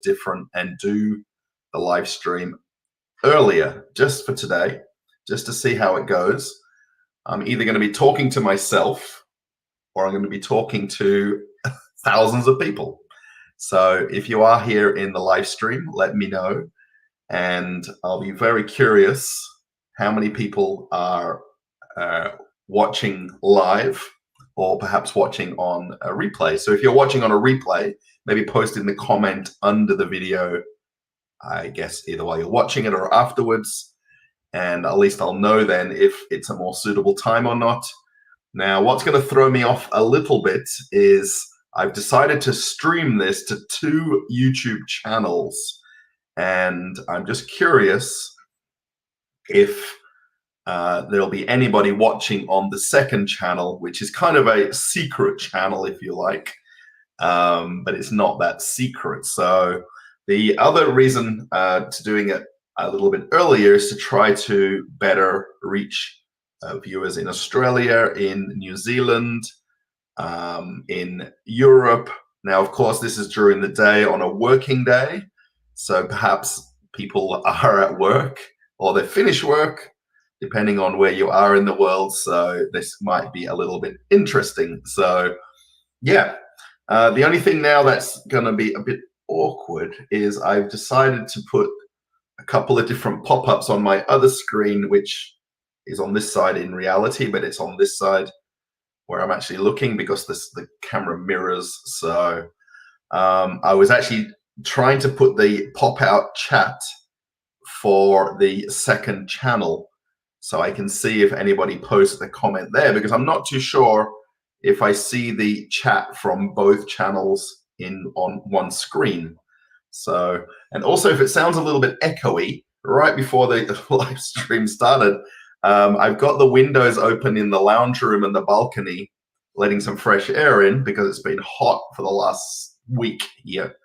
different and do the live stream earlier, just for today, just to see how it goes. I'm either going to be talking to myself or I'm going to be talking to thousands of people. So if you are here in the live stream, let me know. And I'll be very curious how many people are watching live or perhaps watching on a replay. So if you're watching on a replay, maybe post in the comment under the video, I guess either while you're watching it or afterwards. And at least I'll know then if it's a more suitable time or not. Now, what's going to throw me off a little bit is I've decided to stream this to 2 YouTube channels. And I'm just curious if there'll be anybody watching on the second channel, which is kind of a secret channel, if you like, but it's not that secret. So the other reason to doing it a little bit earlier is to try to better reach viewers in Australia, in New Zealand, in Europe. Now, of course, this is during the day on a working day. So perhaps people are at work or they finish work, depending on where you are in the world. So this might be a little bit interesting. So yeah, the only thing now that's going to be a bit awkward is I've decided to put a couple of different pop-ups on my other screen, which is on this side in reality, but it's on this side where I'm actually looking because the camera mirrors. So I was actually trying to put the pop-out chat for the second channel so I can see if anybody posts a comment there, because I'm not too sure if I see the chat from both channels on one screen. So, and also if it sounds a little bit echoey, right before the live stream started, I've got the windows open in the lounge room and the balcony, letting some fresh air in because it's been hot for the last week here.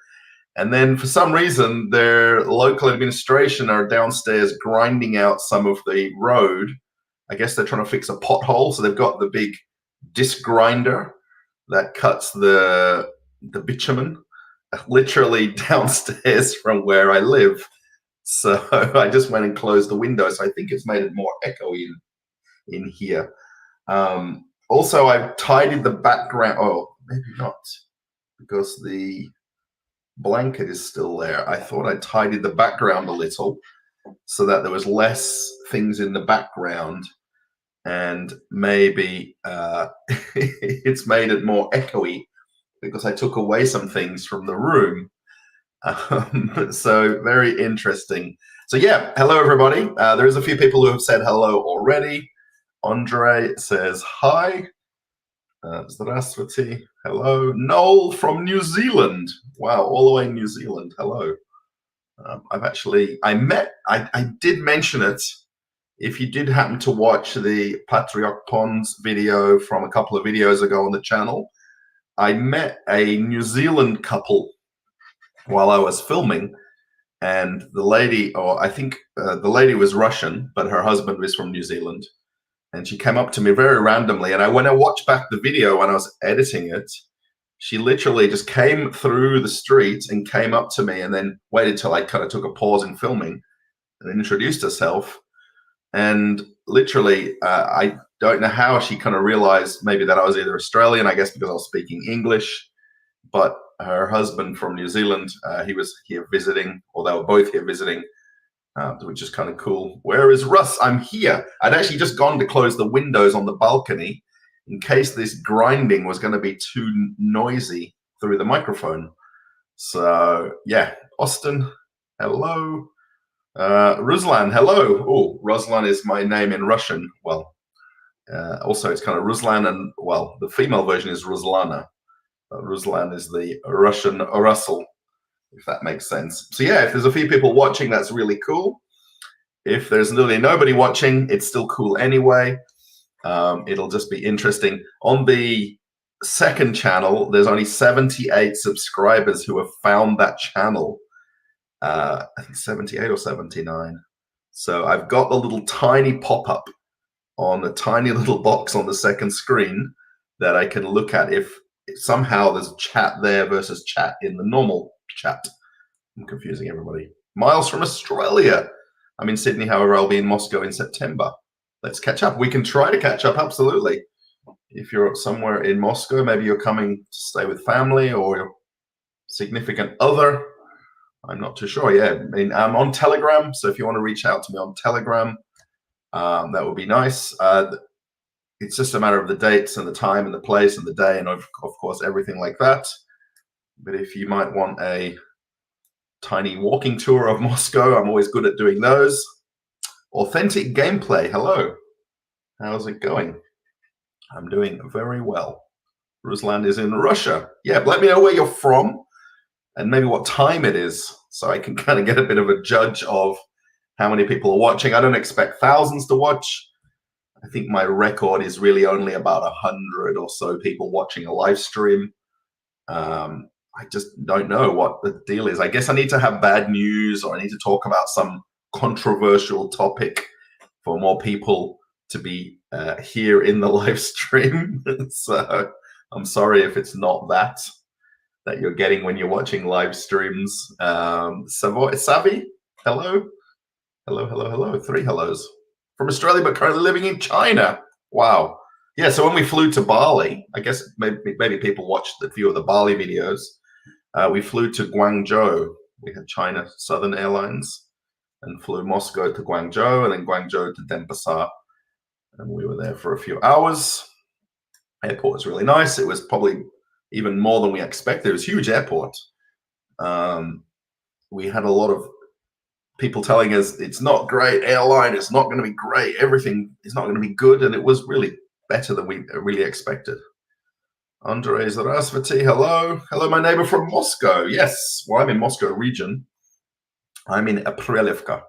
And then for some reason, their local administration are downstairs grinding out some of the road. I guess they're trying to fix a pothole. So they've got the big disc grinder that cuts the bitumen literally downstairs from where I live. So I just went and closed the window. So I think it's made it more echoey in here. Also, I've tidied the background. Oh, maybe not, because the blanket is still there. I thought I tidied the background a little so that there was less things in the background, and maybe it's made it more echoey because I took away some things from the room. So very interesting. So yeah, hello everybody. There's a few people who have said hello already. Andre says hi. Zdravstvuyte. Hello. Noel from New Zealand. Wow, all the way in New Zealand. Hello. I did mention it. If you did happen to watch the Patriot Pons video from a couple of videos ago on the channel, I met a New Zealand couple while I was filming, and the lady, or I think the lady was Russian, but her husband was from New Zealand. And she came up to me very randomly. And when I watched back the video when I was editing it, she literally just came through the street and came up to me and then waited till I kind of took a pause in filming and introduced herself. And literally, I don't know how she kind of realized maybe that I was either Australian, I guess because I was speaking English, but her husband from New Zealand, he was here visiting, or they were both here visiting, which is kind of cool. Where is Russ? I'm here. I'd actually just gone to close the windows on the balcony in case this grinding was going to be too noisy through the microphone. So yeah, Austin, hello. Ruslan, hello. Oh, Ruslan is my name in Russian. Well, also it's kind of Ruslan, and well, the female version is Ruslana. Ruslan is the Russian Russell, if that makes sense. So yeah, if there's a few people watching, that's really cool. If there's literally nobody watching, it's still cool anyway. It'll just be interesting. On the second channel, there's only 78 subscribers who have found that channel. I think 78 or 79. So I've got the little tiny pop-up on a tiny little box on the second screen that I can look at if somehow there's chat there versus chat in the normal chat. I'm confusing everybody. Miles from Australia. I'm in Sydney, however, I'll be in Moscow in September. Let's catch up. We can try to catch up, absolutely. If you're somewhere in Moscow, maybe you're coming to stay with family or your significant other. I'm not too sure. Yeah, I mean, I'm on Telegram, so if you want to reach out to me on Telegram, that would be nice. It's just a matter of the dates and the time and the place and the day and of course everything like that. But if you might want a tiny walking tour of Moscow, I'm always good at doing those. Authentic gameplay. Hello. How's it going? I'm doing very well. Ruslan is in Russia. Yeah, let me know where you're from and maybe what time it is so I can kind of get a bit of a judge of how many people are watching. I don't expect thousands to watch. I think my record is really only about 100 or so people watching a live stream. I just don't know what the deal is. I guess I need to have bad news or I need to talk about some controversial topic for more people to be here in the live stream. So I'm sorry if it's not that you're getting when you're watching live streams. Savi, hello. Hello. 3 hellos. From Australia, but currently living in China. Wow. Yeah, so when we flew to Bali, I guess maybe people watched a few of the Bali videos. We flew to Guangzhou. We had China Southern Airlines and flew Moscow to Guangzhou and then Guangzhou to Denpasar. And we were there for a few hours. Airport was really nice. It was probably even more than we expected. It was a huge airport. We had a lot of people telling us it's not great airline, it's not going to be great, everything is not going to be good, and it was really better than we really expected. Andrei Zarasvati, hello. Hello, my neighbor from Moscow. Yes, well, I'm in Moscow region. I'm in Aprelivka,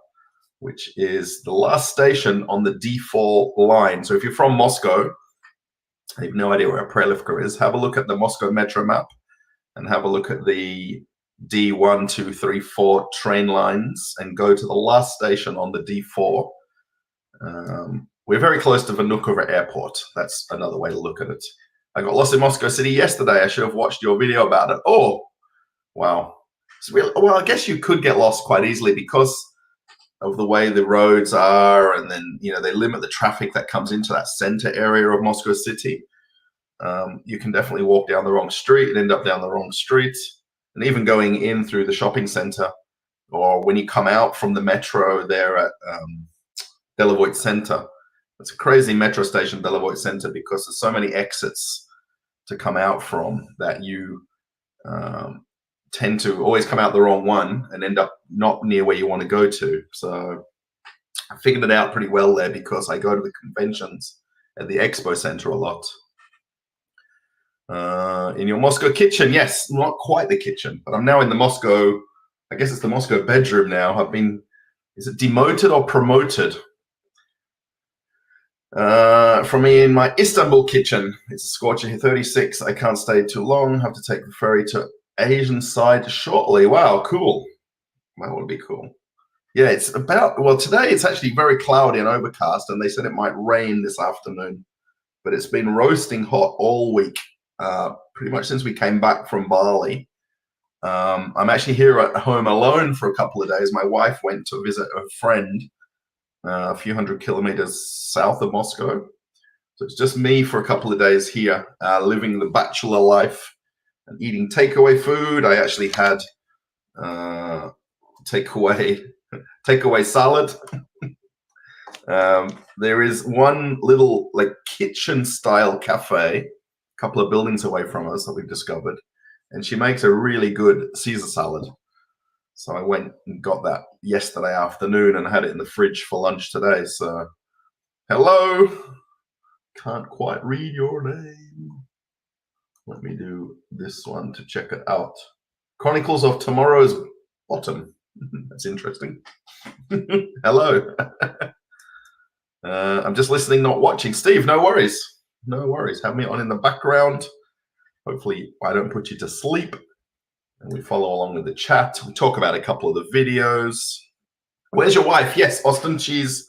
which is the last station on the D4 line. So if you're from Moscow, I have no idea where Aprelivka is, have a look at the Moscow metro map and have a look at the D1, 2, 3, 4 train lines and go to the last station on the D4. We're very close to Vnukovo Airport. That's another way to look at it. I got lost in Moscow City yesterday. I should have watched your video about it. Oh, wow. It's really, well, I guess you could get lost quite easily because of the way the roads are, and then they limit the traffic that comes into that center area of Moscow City. You can definitely walk down the wrong street and end up down the wrong street. And even going in through the shopping center, or when you come out from the metro there at Belovoy Center, it's a crazy metro station, Belovoy Center, because there's so many exits to come out from that you tend to always come out the wrong one and end up not near where you want to go to. So I figured it out pretty well there because I go to the conventions at the Expo Center a lot. In your Moscow kitchen, yes, not quite the kitchen, but I'm now in the Moscow, I guess it's the Moscow bedroom now. I've been, is it demoted or promoted? For me in my Istanbul kitchen, it's a scorcher here, 36. I can't stay too long. Have to take the ferry to Asian side shortly. Wow, cool. That would be cool. Yeah, it's about, well, today it's actually very cloudy and overcast, and they said it might rain this afternoon, but it's been roasting hot all week. Pretty much since we came back from Bali. I'm actually here at home alone for a couple of days. My wife went to visit a friend a few hundred kilometers south of Moscow. So it's just me for a couple of days here, living the bachelor life and eating takeaway food. I actually had takeaway salad. There is one little like kitchen style cafe couple of buildings away from us that we've discovered, and she makes a really good Caesar salad. So I went and got that yesterday afternoon and had it in the fridge for lunch today. So hello, can't quite read your name. Let me do this one to check it out. Chronicles of Tomorrow's Bottom. That's interesting. Hello. I'm just listening, not watching. Steve, no worries. No worries. Have me on in the background. Hopefully I don't put you to sleep. And we follow along with the chat. We talk about a couple of the videos. Where's your wife? Yes, Austin. She's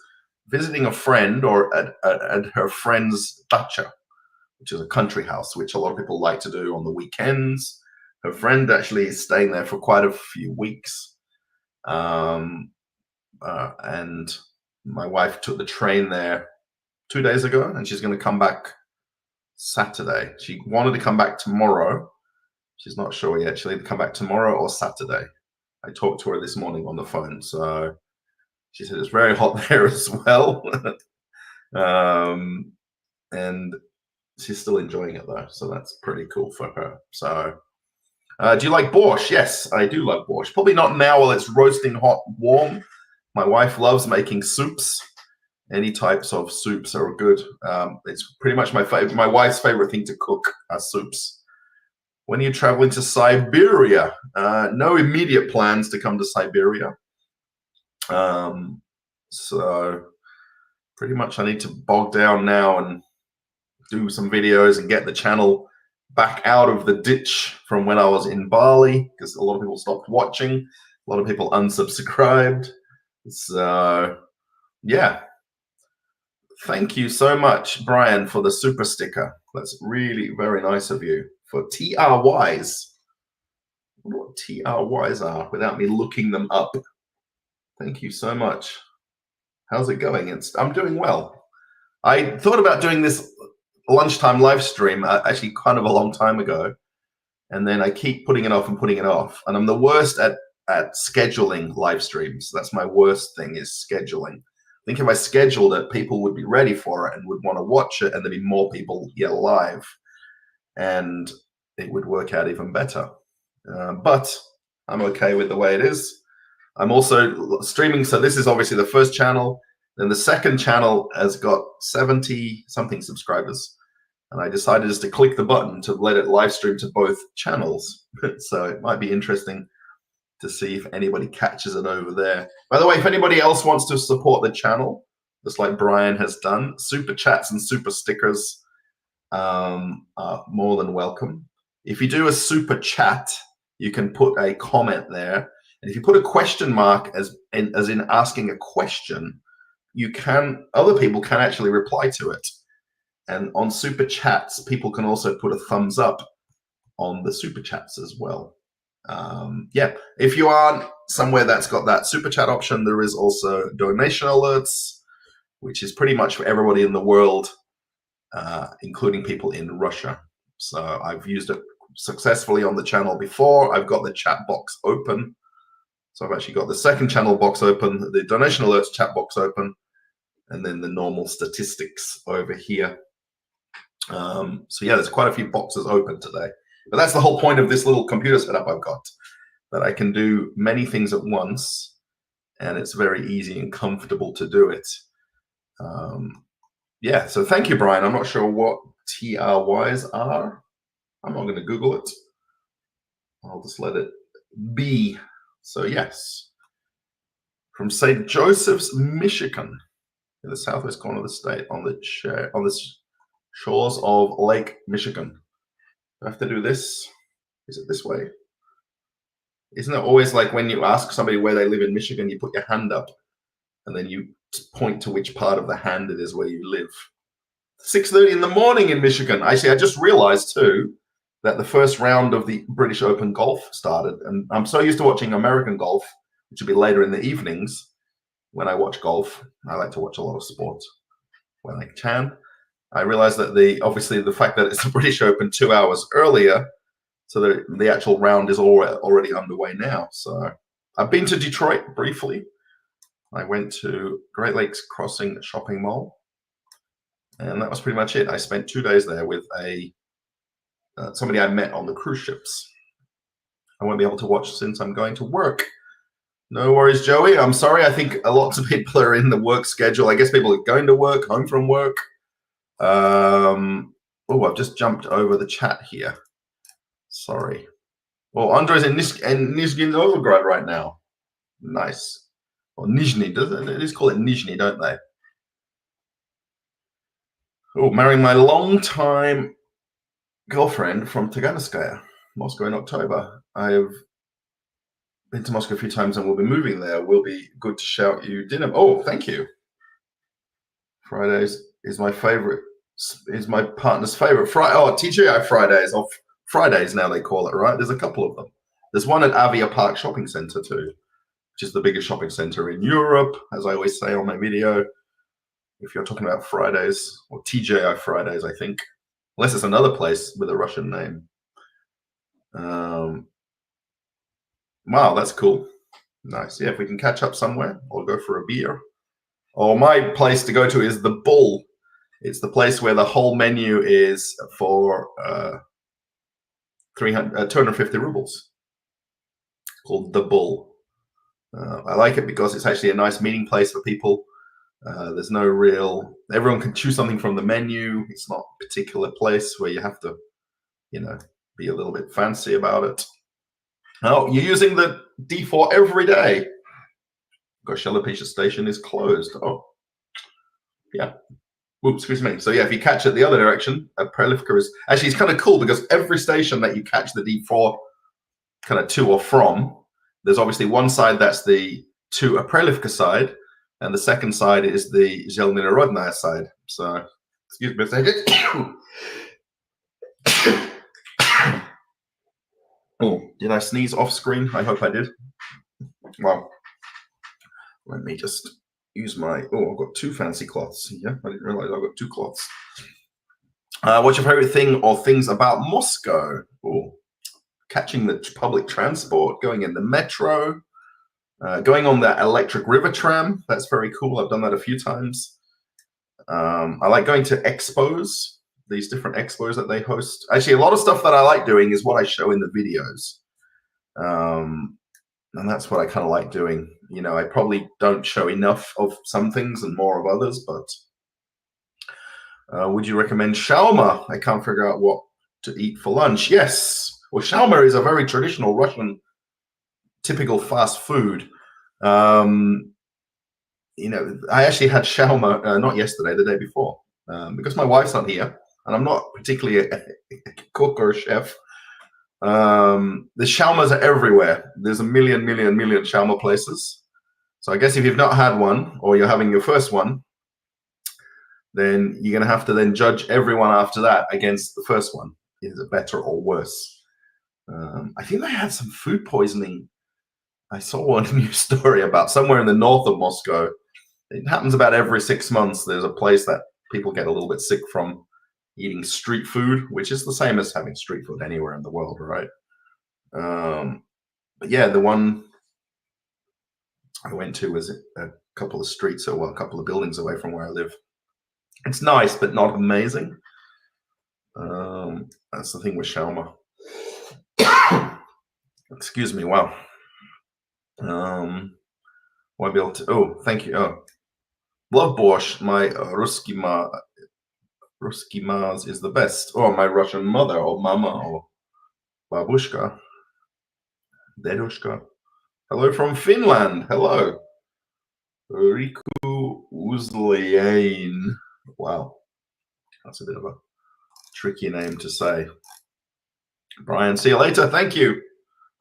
visiting a friend or at her friend's dacha, which is a country house, which a lot of people like to do on the weekends. her friend actually is staying there for quite a few weeks. And my wife took the train there 2 days ago, and she's going to come back Saturday. She wanted to come back tomorrow. She's not sure yet. She'll either come back tomorrow or Saturday. I talked to her this morning on the phone, so she said it's very hot there as well. And she's still enjoying it though, so that's pretty cool for her. So do you like borscht? Yes, I do like borscht. Probably not now while it's roasting hot, warm. My wife loves making soups. Any types of soups are good. It's pretty much my wife's favorite thing to cook are soups. When are you traveling to Siberia? No immediate plans to come to Siberia. So pretty much I need to bog down now and do some videos and get the channel back out of the ditch from when I was in Bali, because a lot of people stopped watching. A lot of people unsubscribed. So yeah. Thank you so much, Brian, for the super sticker. That's really very nice of you. For TRYs. I wonder what TRYs are without me looking them up. Thank you so much. How's it going? I'm doing well. I thought about doing this lunchtime live stream actually kind of a long time ago. And then I keep putting it off and putting it off. And I'm the worst at scheduling live streams. That's my worst thing, is scheduling. I think if I scheduled it, people would be ready for it and would want to watch it, and there'd be more people here live, and it would work out even better. But I'm okay with the way it is. I'm also streaming, so this is obviously the first channel. Then the second channel has got 70-something subscribers, and I decided just to click the button to let it live stream to both channels. So it might be interesting to see if anybody catches it over there. By the way, if anybody else wants to support the channel, just like Brian has done, super chats and super stickers are more than welcome. If you do a super chat, you can put a comment there. And if you put a question mark as in asking a question, other people can actually reply to it. And on super chats, people can also put a thumbs up on the super chats as well. Yeah, if you aren't somewhere that's got that super chat option, there is also donation alerts, which is pretty much for everybody in the world, including people in Russia. So I've used it successfully on the channel before. I've got the chat box open. So I've actually got the second channel box open, the donation alerts chat box open, and then the normal statistics over here. So yeah, there's quite a few boxes open today. But that's the whole point of this little computer setup I've got, that I can do many things at once, and it's very easy and comfortable to do it. Yeah, so thank you, Brian. I'm not sure what TRYs are. I'm not going to Google it. I'll just let it be. So yes, from St. Joseph's, Michigan, in the southwest corner of the state, on the shores of Lake Michigan. Do I have to do this? Is it this way? Isn't it always like when you ask somebody where they live in Michigan, you put your hand up and then you point to which part of the hand it is where you live. 6:30 in the morning in Michigan. Actually, I just realized too that the first round of the British Open golf started, and I'm so used to watching American golf, which will be later in the evenings. When I watch golf, I like to watch a lot of sports when I can. I realized that obviously the fact that it's the British Open 2 hours earlier, so the actual round is already underway now. So I've been to Detroit briefly. I went to Great Lakes Crossing Shopping Mall, and that was pretty much it. I spent 2 days there with somebody I met on the cruise ships. I won't be able to watch since I'm going to work. No worries, Joey. I'm sorry. I think lots of people are in the work schedule. I guess people are going to work, home from work. I've just jumped over the chat here. Sorry. Well, Andre's in Nizhny Novgorod right now. Nice. Or Nizhny, they just call it Nizhny, don't they? Oh, marrying my longtime girlfriend from Taganskaya, Moscow in October. I have been to Moscow a few times and we'll be moving there. Will be good to shout you dinner. Oh, thank you. Fridays is my favorite. Is my partner's favorite. TGI Fridays off Fridays now they call it, right? There's a couple of them. There's one at Avia Park Shopping Centre too, which is the biggest shopping centre in Europe, as I always say on my video. If you're talking about Fridays, or TJI Fridays, I think. Unless it's another place with a Russian name. Wow, that's cool. Nice. Yeah, if we can catch up somewhere, I'll go for a beer. Or my place to go to is the Bull. It's the place where the whole menu is for 250 rubles. It's called the Bull. I like it because it's actually a nice meeting place for people. There's no real, everyone can choose something from the menu. It's not a particular place where you have to, be a little bit fancy about it. Oh, you're using the D4 every day. Goshelapisha station is closed. Oh, yeah. Oops, excuse me. So yeah, if you catch it the other direction, Prelivka is actually, it's kind of cool because every station that you catch the D4 kind of to or from, there's obviously one side that's the to Prelivka side, and the second side is the Zelninorodnaya side. So, excuse me a second. Oh, did I sneeze off screen? I hope I did. Well, let me just use my, I've got two fancy cloths. Yeah, I didn't realize I've got two cloths. What's your favorite thing or things about Moscow? Oh, catching the public transport, going in the metro, going on the electric river tram. That's very cool. I've done that a few times. I like going to expos, these different expos that they host. Actually, a lot of stuff that I like doing is what I show in the videos. And that's what I kind of like doing. I probably don't show enough of some things and more of others, but would you recommend shawarma? I can't figure out what to eat for lunch. Yes. Well, shawarma is a very traditional Russian, typical fast food. I actually had shawarma, not yesterday, the day before, because my wife's not here, and I'm not particularly a cook or a chef. The shawarmas are everywhere. There's a million shawarma places. So I guess if you've not had one, or you're having your first one, then you're going to have to then judge everyone after that against the first one. Is it better or worse? I think they had some food poisoning. I saw one news story about somewhere in the north of Moscow. It happens about every 6 months. There's a place that people get a little bit sick from eating street food, which is the same as having street food anywhere in the world, right? But yeah, the one I went to was a couple of streets, a couple of buildings away from where I live. It's nice, but not amazing. That's the thing with shawarma. Excuse me. Wow. Won't be able to. Oh, thank you. Oh, love borscht. My Ruski Maz is the best. Or my Russian mother, or mama, or babushka, dedushka. Hello from Finland. Hello. Riku Uzliane. Wow. That's a bit of a tricky name to say. Brian, see you later. Thank you.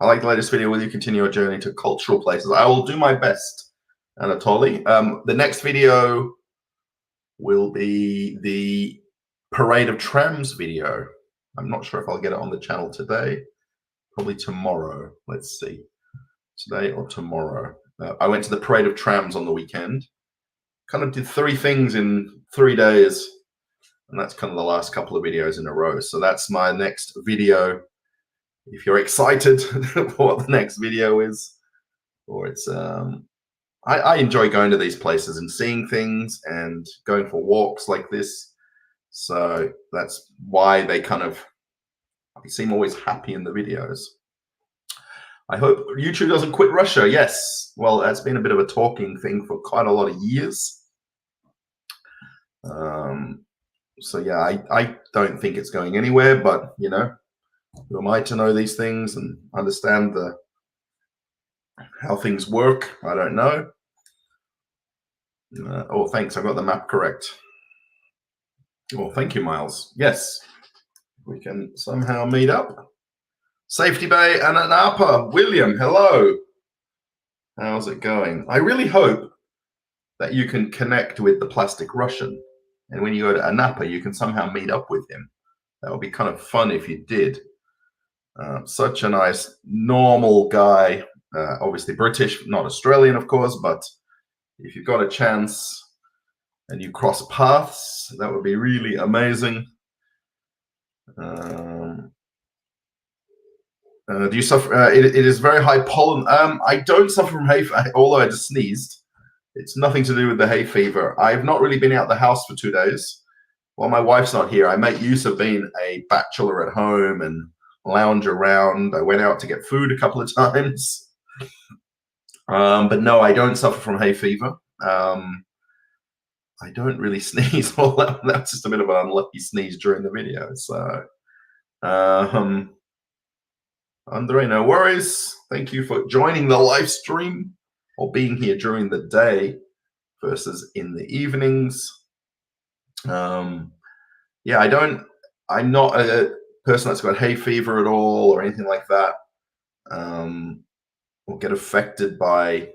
I like the latest video. Will you continue your journey to cultural places? I will do my best, Anatoly. The next video will be the Parade of Trams video. I'm not sure if I'll get it on the channel today. Probably tomorrow. Let's see. Today or tomorrow. I went to the Parade of Trams on the weekend. Kind of did 3 things in 3 days. And that's kind of the last couple of videos in a row. So that's my next video. If you're excited for what the next video is, or it's, I enjoy going to these places and seeing things and going for walks like this. So that's why they seem always happy in the videos. I hope YouTube doesn't quit Russia. Yes. Well, that's been a bit of a talking thing for quite a lot of years. So yeah, I don't think it's going anywhere, but who am I to know these things and understand how things work? I don't know. Oh, thanks. I got the map correct. Oh, thank you, Miles. Yes, we can somehow meet up. Safety Bay and Anapa. William, hello. How's it going? I really hope that you can connect with the Plastic Russian. And when you go to Anapa, you can somehow meet up with him. That would be kind of fun if you did. Such a nice, normal guy. Obviously British, not Australian, of course, but if you've got a chance and you cross paths, that would be really amazing. Do you suffer? It is very high pollen. I don't suffer from hay fever, although I just sneezed. It's nothing to do with the hay fever. I've not really been out the house for 2 days. While my wife's not here, I make use of being a bachelor at home and lounge around. I went out to get food a couple of times. But no, I don't suffer from hay fever. I don't really sneeze. Well, that's just a bit of an unlucky sneeze during the video. So, Andre, no worries. Thank you for joining the live stream or being here during the day versus in the evenings. Yeah, I'm not a person that's got hay fever at all or anything like that, or get affected by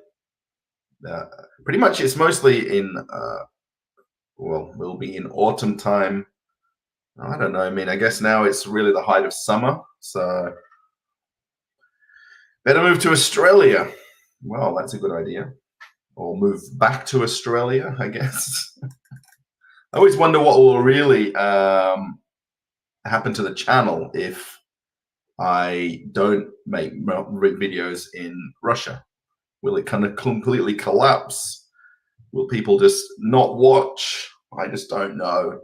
pretty much. It's mostly in well, we'll be in autumn time. I don't know. I mean, I guess now it's really the height of summer, so better move to Australia. Well, that's a good idea. Or move back to Australia, I guess. I always wonder what will really happen to the channel if I don't make videos in Russia. Will it kind of completely collapse? Will people just not watch? I just don't know.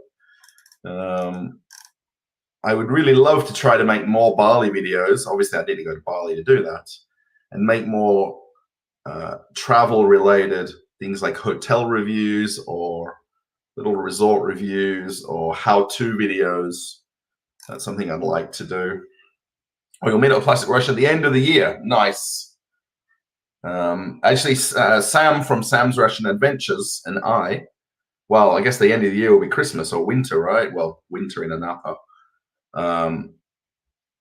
I would really love to try to make more Bali videos. Obviously, I need to go to Bali to do that, and make more travel-related things like hotel reviews or little resort reviews or how-to videos. That's something I'd like to do. Oh, you'll meet at Classic Russia at the end of the year. Nice. Actually, Sam from Sam's Russian Adventures and well, I guess the end of the year will be Christmas or winter, right? Well, winter in Anapa.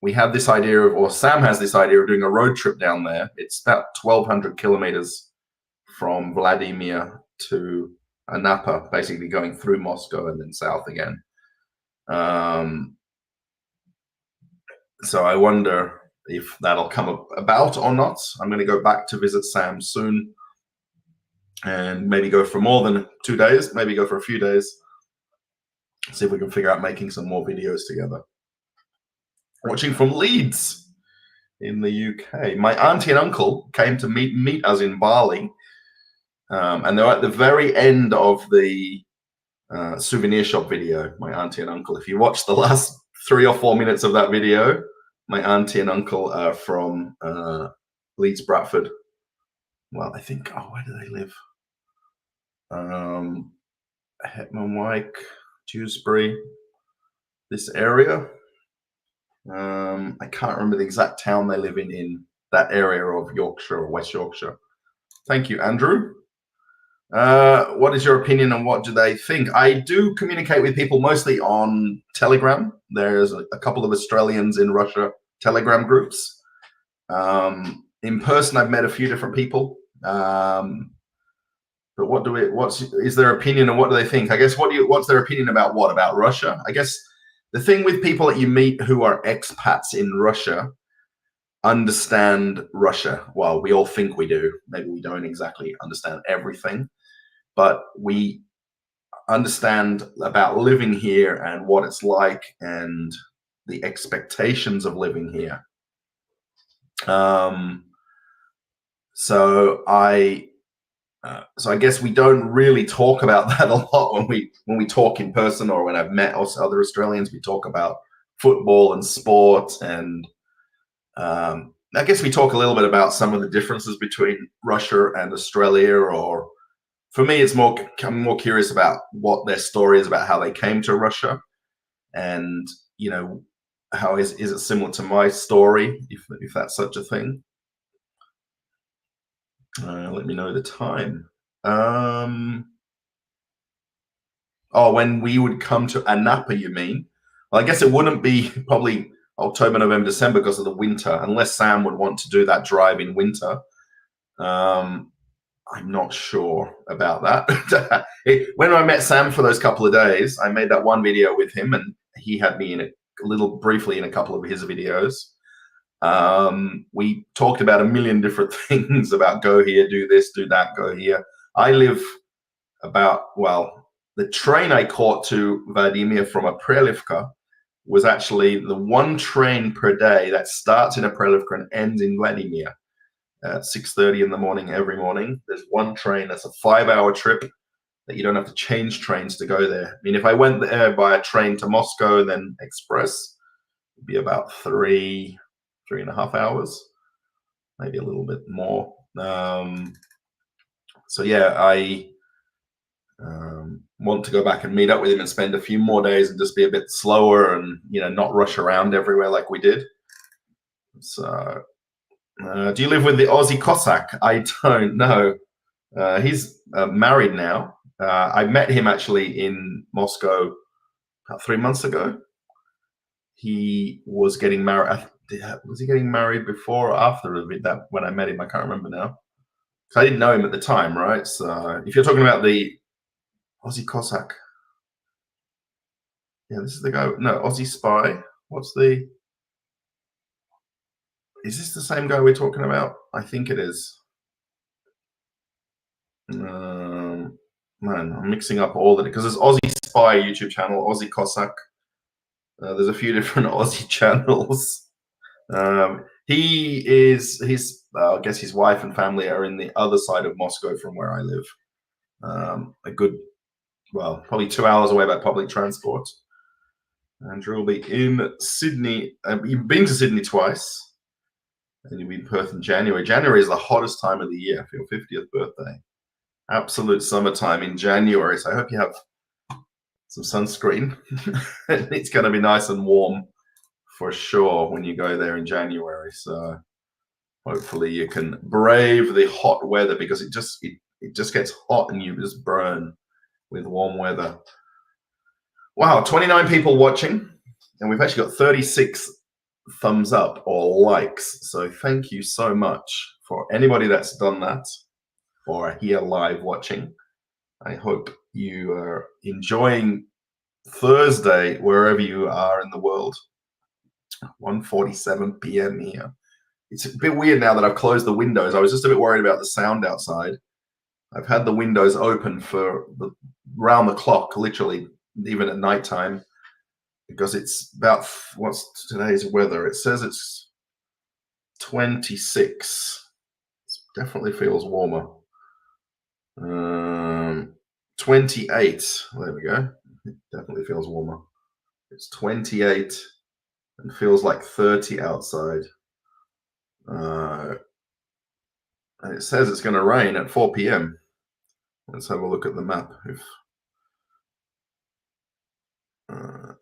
We have this idea of, or Sam has this idea of doing a road trip down there. It's about 1,200 kilometers from Vladimir to Anapa, basically going through Moscow and then south again. So I wonder if that'll come about or not. I'm going to go back to visit Sam soon and maybe go for more than 2 days, maybe go for a few days. See if we can figure out making some more videos together. Watching from Leeds in the UK. My auntie and uncle came to meet us in Bali, and they're at the very end of the souvenir shop video, my auntie and uncle. If you watch the last 3 or 4 minutes of that video, my auntie and uncle are from Leeds, Bradford. Well, I think, where do they live? Hetman Wyke, Dewsbury, this area. I can't remember the exact town they live in that area of Yorkshire or West Yorkshire. Thank you, Andrew. What is your opinion and what do they think? I do communicate with people mostly on Telegram. There's a couple of Australians in Russia Telegram groups. In person, I've met a few different people. But is their opinion and what do they think? I guess what's their opinion about what? About Russia? I guess the thing with people that you meet who are expats in Russia understand Russia. Well, we all think we do. Maybe we don't exactly understand everything, but we understand about living here and what it's like and the expectations of living here. So I guess we don't really talk about that a lot when we talk in person, or when I've met other Australians. We talk about football and sport, and I guess we talk a little bit about some of the differences between Russia and Australia. Or for me, I'm more curious about what their story is about how they came to Russia, and how is it similar to my story, if that's such a thing. Let me know the time. When we would come to Anapa, you mean? Well, I guess it wouldn't be probably October, November, December because of the winter, unless Sam would want to do that drive in winter. I'm not sure about that. When I met Sam for those couple of days, I made that one video with him, and he had me briefly in a couple of his videos. We talked about a million different things about go here, do this, do that, go here. I live the train I caught to Vladimir from a Prelivka was actually the one train per day that starts in a Prelivka and ends in Vladimir at 6:30 in the morning every morning. There's one train that's a 5-hour trip that you don't have to change trains to go there. I mean, if I went there by a train to Moscow and then express, it'd be about 3.5 hours, maybe a little bit more. So yeah, I want to go back and meet up with him and spend a few more days and just be a bit slower and not rush around everywhere like we did. So, do you live with the Aussie Cossack? I don't know. He's married now. I met him actually in Moscow about 3 months ago. He was getting married. Was he getting married before or after that when I met him? I can't remember now. I didn't know him at the time, right? So if you're talking about the Aussie Cossack, yeah, this is the guy. No, Aussie Spy. Is this the same guy we're talking about? I think it is. Man, I'm mixing up all of it because there's Aussie Spy YouTube channel, Aussie Cossack. There's a few different Aussie channels. I guess his wife and family are in the other side of Moscow from where I live. A good, probably 2 hours away by public transport. Andrew will be in Sydney. You've been to Sydney twice. And you'll be in Perth in January. January is the hottest time of the year for your 50th birthday. Absolute summertime in January. So I hope you have some sunscreen. It's going to be nice and warm for sure when you go there in January. So hopefully you can brave the hot weather because it just gets hot and you just burn with warm weather. Wow, 29 people watching, and we've actually got 36 thumbs up or likes. So thank you so much for anybody that's done that or are here live watching. I hope you are enjoying Thursday wherever you are in the world. 1:47 p.m. here. It's a bit weird now that I've closed the windows. I was just a bit worried about the sound outside. I've had the windows open for round the clock, literally, even at nighttime, because it's about, what's today's weather? It says it's 26. It definitely feels warmer. 28. There we go. It definitely feels warmer. It's 28 and feels like 30 outside. And it says it's going to rain at 4 p.m. Let's have a look at the map.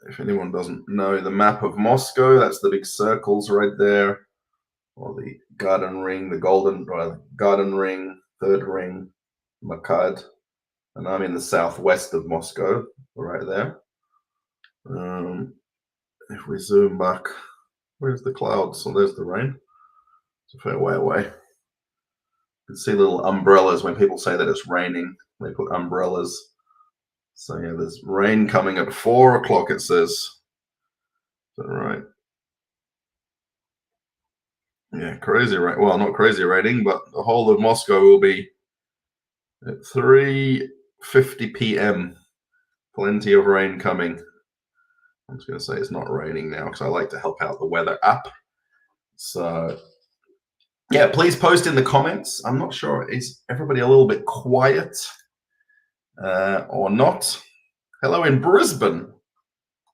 If anyone doesn't know the map of Moscow, that's the big circles right there, or the garden ring, the garden ring, third ring, Makad, and I'm in the southwest of Moscow, right there. If we zoom back, where's the clouds? So there's the rain. It's a fair way away. You can see little umbrellas when people say that it's raining. They put umbrellas. So yeah, there's rain coming at 4 o'clock, it says. Is that right? Yeah, crazy rain. Well, not crazy raining, but the whole of Moscow will be at 3:50 p.m. Plenty of rain coming. I'm just going to say it's not raining now because I like to help out the weather app. So yeah, please post in the comments. I'm not sure, is everybody a little bit quiet or not? Hello in Brisbane.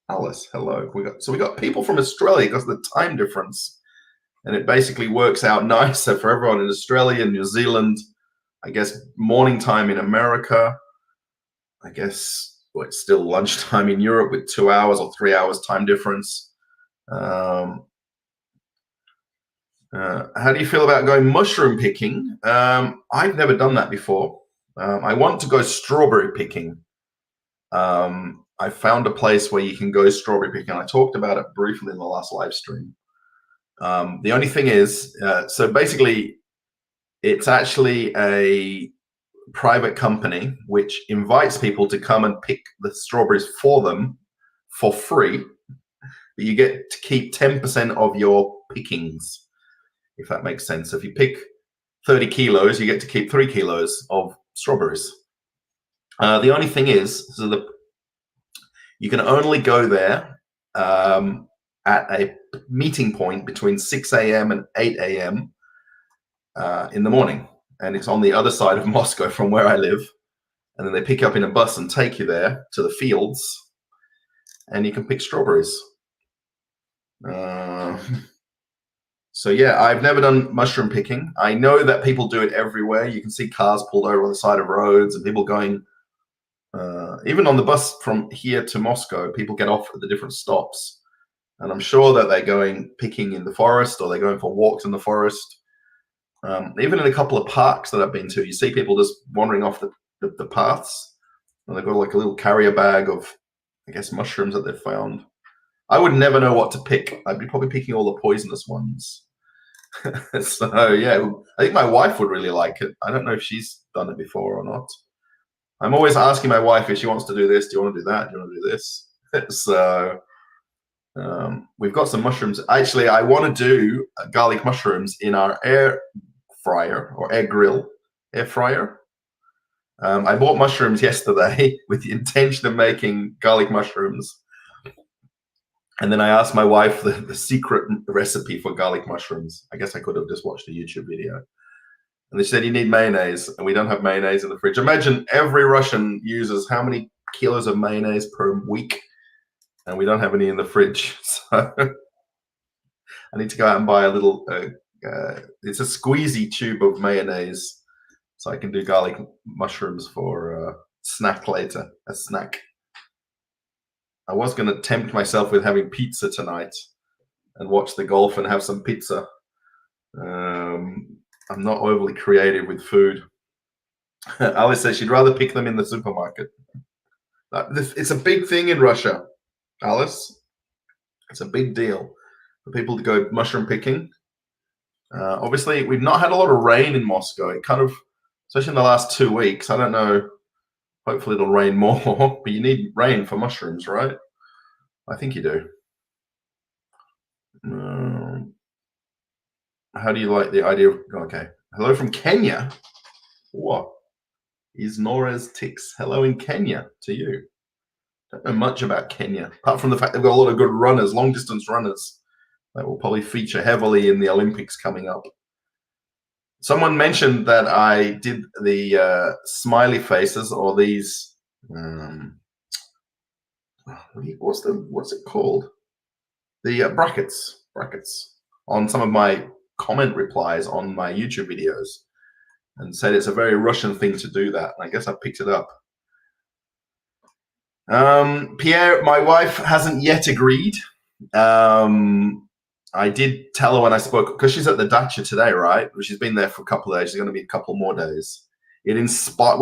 Alice, hello. We got people from Australia because of the time difference, and it basically works out nicer for everyone in Australia, New Zealand. I guess morning time in America. I guess it's still lunchtime in Europe with 2 hours or 3 hours time difference. How do you feel about going mushroom picking? I've never done that before. I want to go strawberry picking. I found a place where you can go strawberry picking. I talked about it briefly in the last live stream. The only thing is, so basically, it's actually a private company which invites people to come and pick the strawberries for them for free. But you get to keep 10% of your pickings, if that makes sense. If you pick 30 kilos, you get to keep 3 kilos of strawberries. The only thing is, you can only go there at a meeting point between 6 a.m. and 8 a.m. In the morning. And it's on the other side of Moscow from where I live. And then they pick you up in a bus and take you there to the fields, and you can pick strawberries. So yeah, I've never done mushroom picking. I know that people do it everywhere. You can see cars pulled over on the side of roads and people going, even on the bus from here to Moscow, people get off at the different stops. And I'm sure that they're going picking in the forest, or they're going for walks in the forest. Even in a couple of parks that I've been to, you see people just wandering off the paths, and they've got like a little carrier bag of, I guess, mushrooms that they've found. I would never know what to pick. I'd be probably picking all the poisonous ones. So yeah, I think my wife would really like it. I don't know if she's done it before or not. I'm always asking my wife if she wants to do this. Do you want to do that? Do you want to do this? So we've got some mushrooms. Actually, I want to do garlic mushrooms in our air fryer or air fryer. I bought mushrooms yesterday with the intention of making garlic mushrooms. And then I asked my wife the secret recipe for garlic mushrooms. I guess I could have just watched a YouTube video. And they said, you need mayonnaise, and we don't have mayonnaise in the fridge. Imagine every Russian uses how many kilos of mayonnaise per week, and we don't have any in the fridge. So I need to go out and buy a little, it's a squeezy tube of mayonnaise, so I can do garlic mushrooms for snack later, a snack. I was going to tempt myself with having pizza tonight and watch the golf and have some pizza. I'm not overly creative with food. Alice says she'd rather pick them in the supermarket. It's a big thing in Russia, Alice. It's a big deal for people to go mushroom picking. Obviously, we've not had a lot of rain in Moscow. It kind of, especially in the last 2 weeks, I don't know. Hopefully it'll rain more, but you need rain for mushrooms, right? I think you do. How do you like the idea of, okay. Hello from Kenya. What is Nora's Ticks? Hello in Kenya to you. Don't know much about Kenya, apart from the fact they've got a lot of good runners, long distance runners, that will probably feature heavily in the Olympics coming up. Someone mentioned that I did the smiley faces, or these, what's it called? The brackets on some of my comment replies on my YouTube videos, and said it's a very Russian thing to do that. And I guess I picked it up. Pierre, my wife hasn't yet agreed. I did tell her when I spoke, because she's at the dacha today, right? She's been there for a couple of days. She's going to be a couple more days. When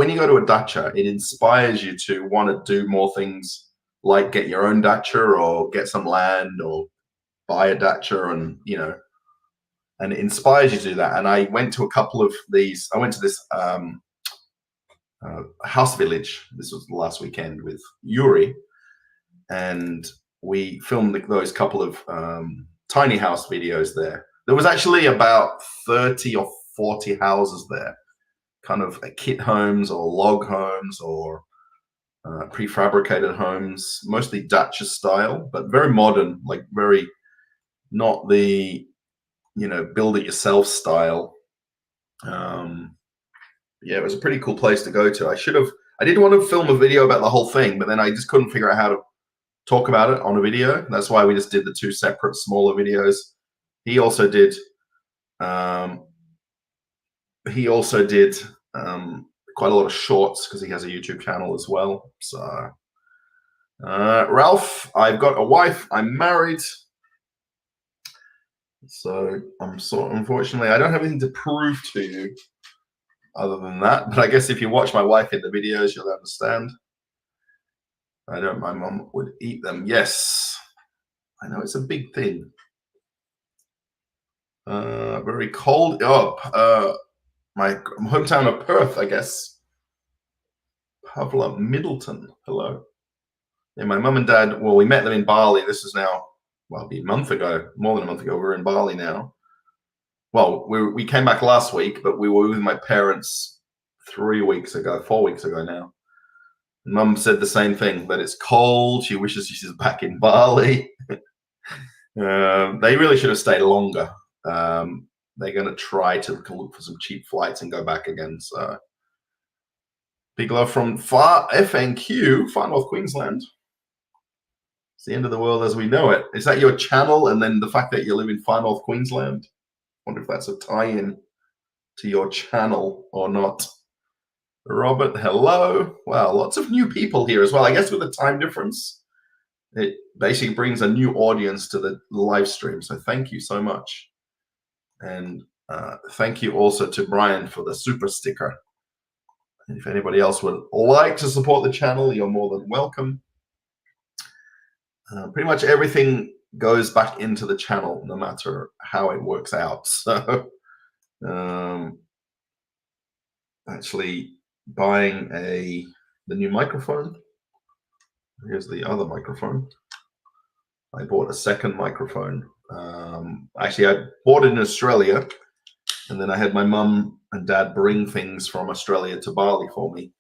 you go to a dacha, it inspires you to want to do more things, like get your own dacha or get some land or buy a dacha, and and it inspires you to do that. And I went to a couple of these. I went to this house village. This was the last weekend with Yuri, and we filmed those couple of tiny house videos there. There was actually about 30 or 40 houses there, kind of kit homes or log homes or prefabricated homes, mostly dacha style, but very modern, like very, not the build it yourself style. Yeah, it was a pretty cool place to go to. I did want to film a video about the whole thing, but then I just couldn't figure out how to talk about it on a video. That's why we just did the 2 separate smaller videos. He also did quite a lot of shorts, because he has a YouTube channel as well. So Ralph, I've got a wife, I'm married, so unfortunately I don't have anything to prove to you other than that. But I guess if you watch my wife in the videos, you'll understand. My mom would eat them. Yes, I know, it's a big thing. Very cold. My hometown of Perth, I guess. Pavla Middleton. Hello. Yeah, my mum and dad, well, we met them in Bali. This is now well, it'll be a month ago, more than a month ago. We're in Bali now. Well, we came back last week, but we were with my parents 4 weeks ago now. Mum said the same thing, that it's cold. She wishes she's back in Bali. They really should have stayed longer. They're going to try to look for some cheap flights and go back again. So, big love from Far FNQ, Far North Queensland. It's the end of the world as we know it. Is that your channel? And then the fact that you live in Far North Queensland? I wonder if that's a tie-in to your channel or not. Robert, hello. Wow, lots of new people here as well. I guess with the time difference, it basically brings a new audience to the live stream. So thank you so much. And thank you also to Brian for the super sticker. And if anybody else would like to support the channel, you're more than welcome. Pretty much everything goes back into the channel, no matter how it works out. So actually buying the new microphone. Here's the other microphone. I bought a second microphone. Actually, I bought it in Australia, and then I had my mum and dad bring things from Australia to Bali for me.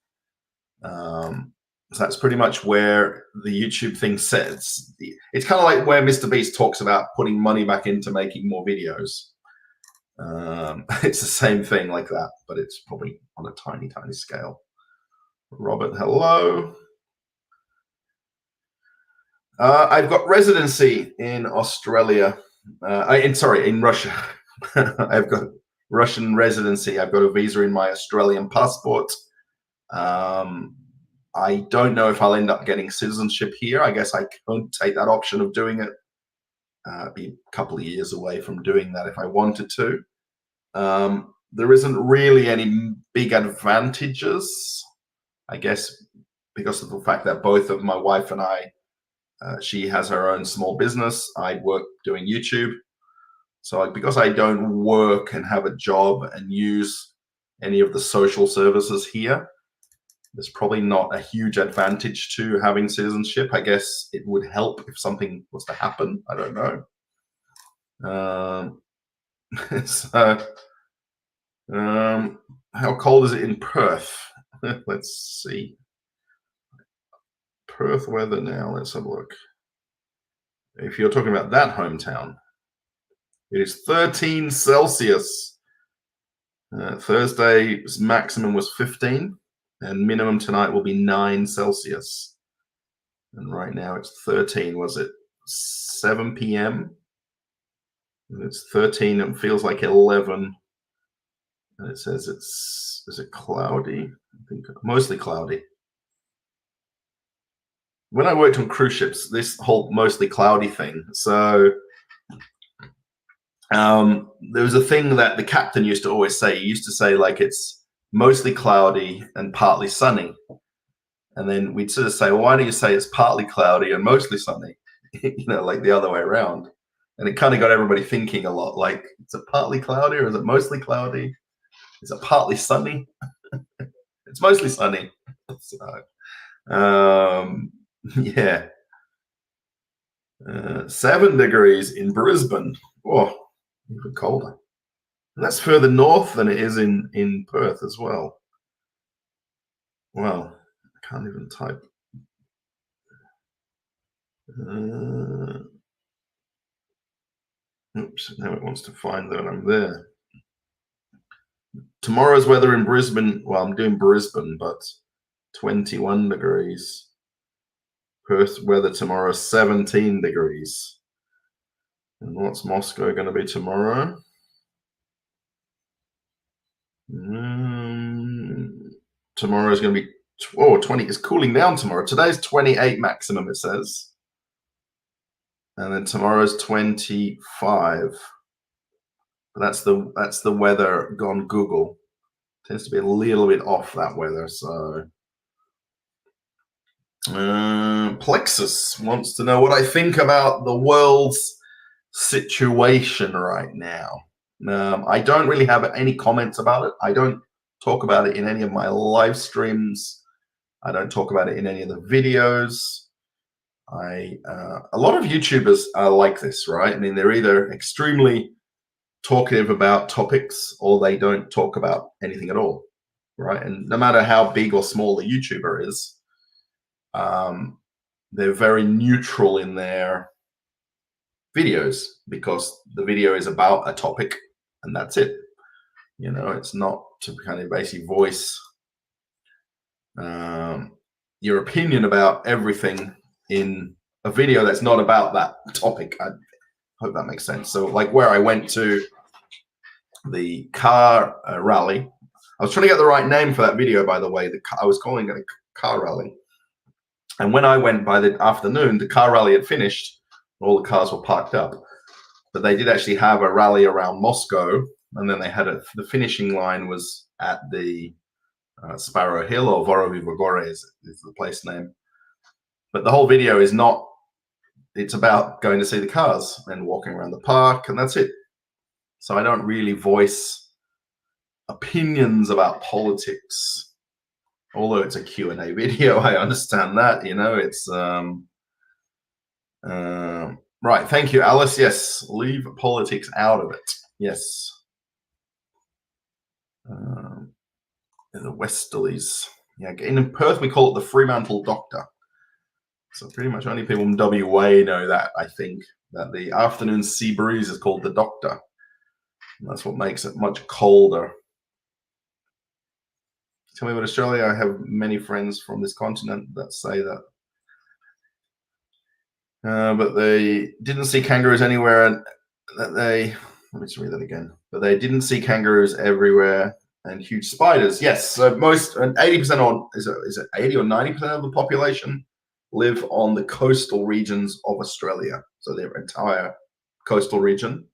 So that's pretty much where the YouTube thing sets. It's kind of like where Mr. Beast talks about putting money back into making more videos. It's the same thing like that, but it's probably on a tiny, tiny scale. Robert, hello. I've got residency in Australia. In Russia. I've got Russian residency. I've got a visa in my Australian passport. I don't know if I'll end up getting citizenship here. I guess I could take that option of doing it. Be a couple of years away from doing that if I wanted to. There isn't really any big advantages, I guess, because of the fact that both of my wife and I, she has her own small business. I work doing YouTube. So because I don't work and have a job and use any of the social services here, there's probably not a huge advantage to having citizenship. I guess it would help if something was to happen. I don't know. How cold is it in Perth? Let's see. Perth weather now. Let's have a look. If you're talking about that hometown, it is 13 Celsius. Thursday's maximum was 15, and minimum tonight will be 9 Celsius. And right now it's 13. Was it 7 p.m.? And it's 13. It feels like 11. And it says is it cloudy? I think mostly cloudy. When I worked on cruise ships, this whole mostly cloudy thing. So there was a thing that the captain used to always say. He used to say, like, it's mostly cloudy and partly sunny. And then we'd sort of say, well, why don't you say it's partly cloudy and mostly sunny? Like the other way around. And it kind of got everybody thinking a lot, like, is it partly cloudy or is it mostly cloudy? Is it partly sunny? It's mostly sunny. So, yeah. 7 degrees in Brisbane. Oh, even colder. And that's further north than it is in Perth as well. Wow, I can't even type. Oops, now it wants to find that I'm there. Tomorrow's weather in Brisbane, well, I'm doing Brisbane, but 21 degrees. Perth weather tomorrow, 17 degrees. And what's Moscow going to be tomorrow? Tomorrow is going to be 20. It's cooling down tomorrow. Today's 28 maximum, it says. And then tomorrow's 25. That's the weather gone Google. Tends to be a little bit off, that weather. So Plexus wants to know what I think about the world's situation right now. I don't really have any comments about it. I don't talk about it in any of my live streams. I don't talk about it in any of the videos. A lot of YouTubers are like this, right? I mean, they're either extremely talkative about topics or they don't talk about anything at all, right? And no matter how big or small the YouTuber is, they're very neutral in their videos because the video is about a topic and that's it. You know, it's not to kind of basically voice your opinion about everything in a video that's not about that topic. I hope that makes sense. So, like where I went to the car rally, I was trying to get the right name for that video, by the way. I was calling it a car rally. And when I went by the afternoon, the car rally had finished. All the cars were parked up. But they did actually have a rally around Moscow. And then they had the finishing line was at the Sparrow Hill, or Vorovy Gore is the place name. But the whole video is not, it's about going to see the cars and walking around the park, and that's it. So I don't really voice opinions about politics, although it's a Q&A video. I understand that, you know, it's right. Thank you, Alice. Yes, leave politics out of it. Yes. The Westerlies. Yeah, in Perth we call it the Fremantle Doctor. So pretty much only people in WA know that, I think, that the afternoon sea breeze is called the Doctor. And that's what makes it much colder. Tell me about Australia. I have many friends from this continent that say that. But they didn't see kangaroos anywhere, and that they, let me just read that again. But they didn't see kangaroos everywhere and huge spiders. Yes, so most, 80% or is it 80 or 90% of the population live on the coastal regions of Australia. So their entire coastal region.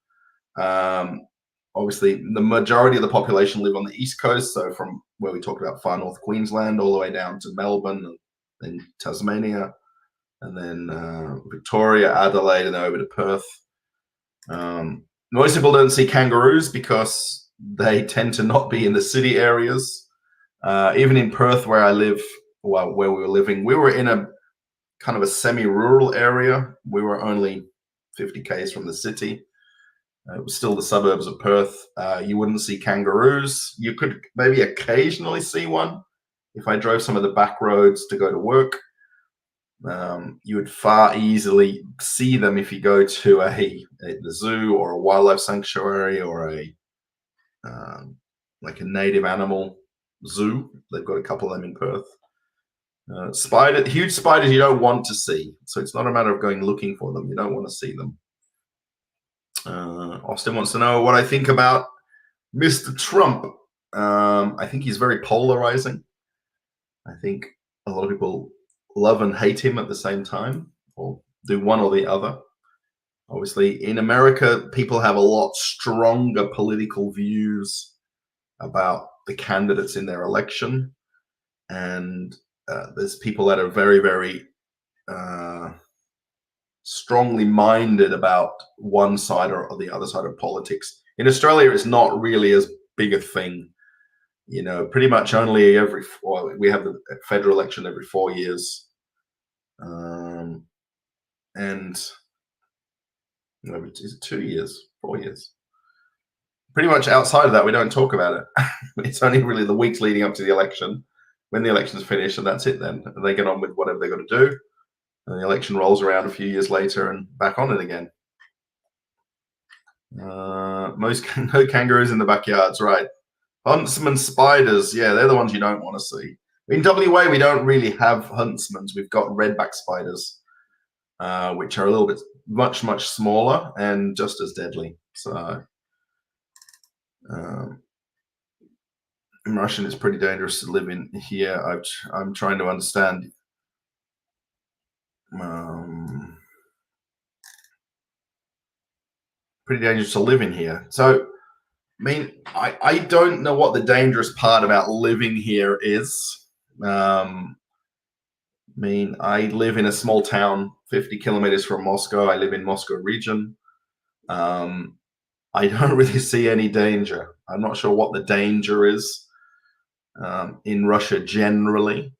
Obviously, the majority of the population live on the east coast. So from where we talked about far north Queensland all the way down to Melbourne, and then Tasmania, and then Victoria, Adelaide, and over to Perth. Most people don't see kangaroos because they tend to not be in the city areas. Even in Perth, where I live, well, where we were living, we were in a kind of a semi-rural area. We were only 50 k's from the city. It was still the suburbs of Perth. You wouldn't see kangaroos. You could maybe occasionally see one if I drove some of the back roads to go to work. You would far easily see them if you go to the zoo or a wildlife sanctuary or like a native animal zoo. They've got a couple of them in Perth. Huge spiders you don't want to see. So it's not a matter of going looking for them. You don't want to see them. Austin wants to know what I think about Mr. Trump. I think he's very polarizing. I think a lot of people love and hate him at the same time, or do one or the other. Obviously, in America, people have a lot stronger political views about the candidates in their election. And there's people that are very, very strongly minded about one side or the other side of politics. In Australia, it's not really as big a thing. You know, pretty much only we have the federal election every 4 years. And maybe is it 2 years, 4 years? Pretty much outside of that, we don't talk about it. It's only really the weeks leading up to the election. When the election's finished, and that's it then. They get on with whatever they got to do. And the election rolls around a few years later and back on it again. No kangaroos in the backyards, right? Huntsman spiders, yeah, they're the ones you don't want to see. In WA, we don't really have huntsmans. We've got redback spiders, which are a little bit much, much smaller and just as deadly. So in Russian, it's pretty dangerous to live in here. I'm trying to understand. Pretty dangerous to live in here. So, I mean, I don't know what the dangerous part about living here is. I mean, I live in a small town 50 kilometers from Moscow. I live in Moscow region. I don't really see any danger. I'm not sure what the danger is in Russia generally.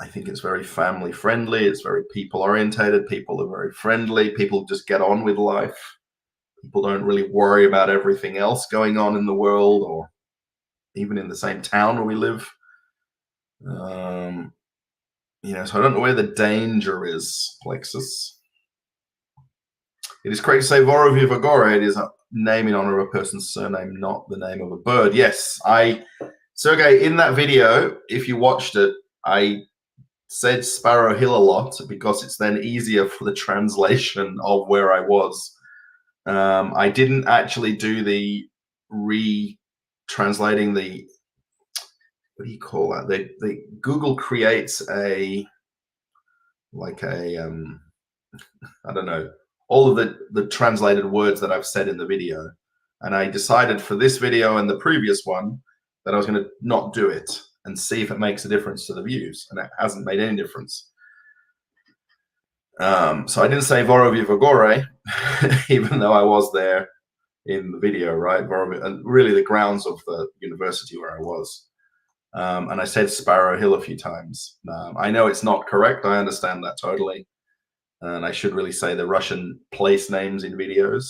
I think it's very family friendly. It's very people orientated. People are very friendly. People just get on with life. People don't really worry about everything else going on in the world, or even in the same town where we live. So I don't know where the danger is, Plexus. It is correct to say Vorovyvagore. It is a name in honor of a person's surname, not the name of a bird. Yes, Sergey, in that video, if you watched it, I said Sparrow Hill a lot because it's then easier for the translation of where I was. I didn't actually do the translating the, what do you call that? The Google creates I don't know, all of the translated words that I've said in the video. And I decided for this video and the previous one that I was going to not do it and see if it makes a difference to the views. And it hasn't made any difference. So I didn't say Vorovyvagore, even though I was there in the video, right? And really the grounds of the university where I was. And I said Sparrow Hill a few times. I know it's not correct. I understand that totally. And I should really say the Russian place names in videos.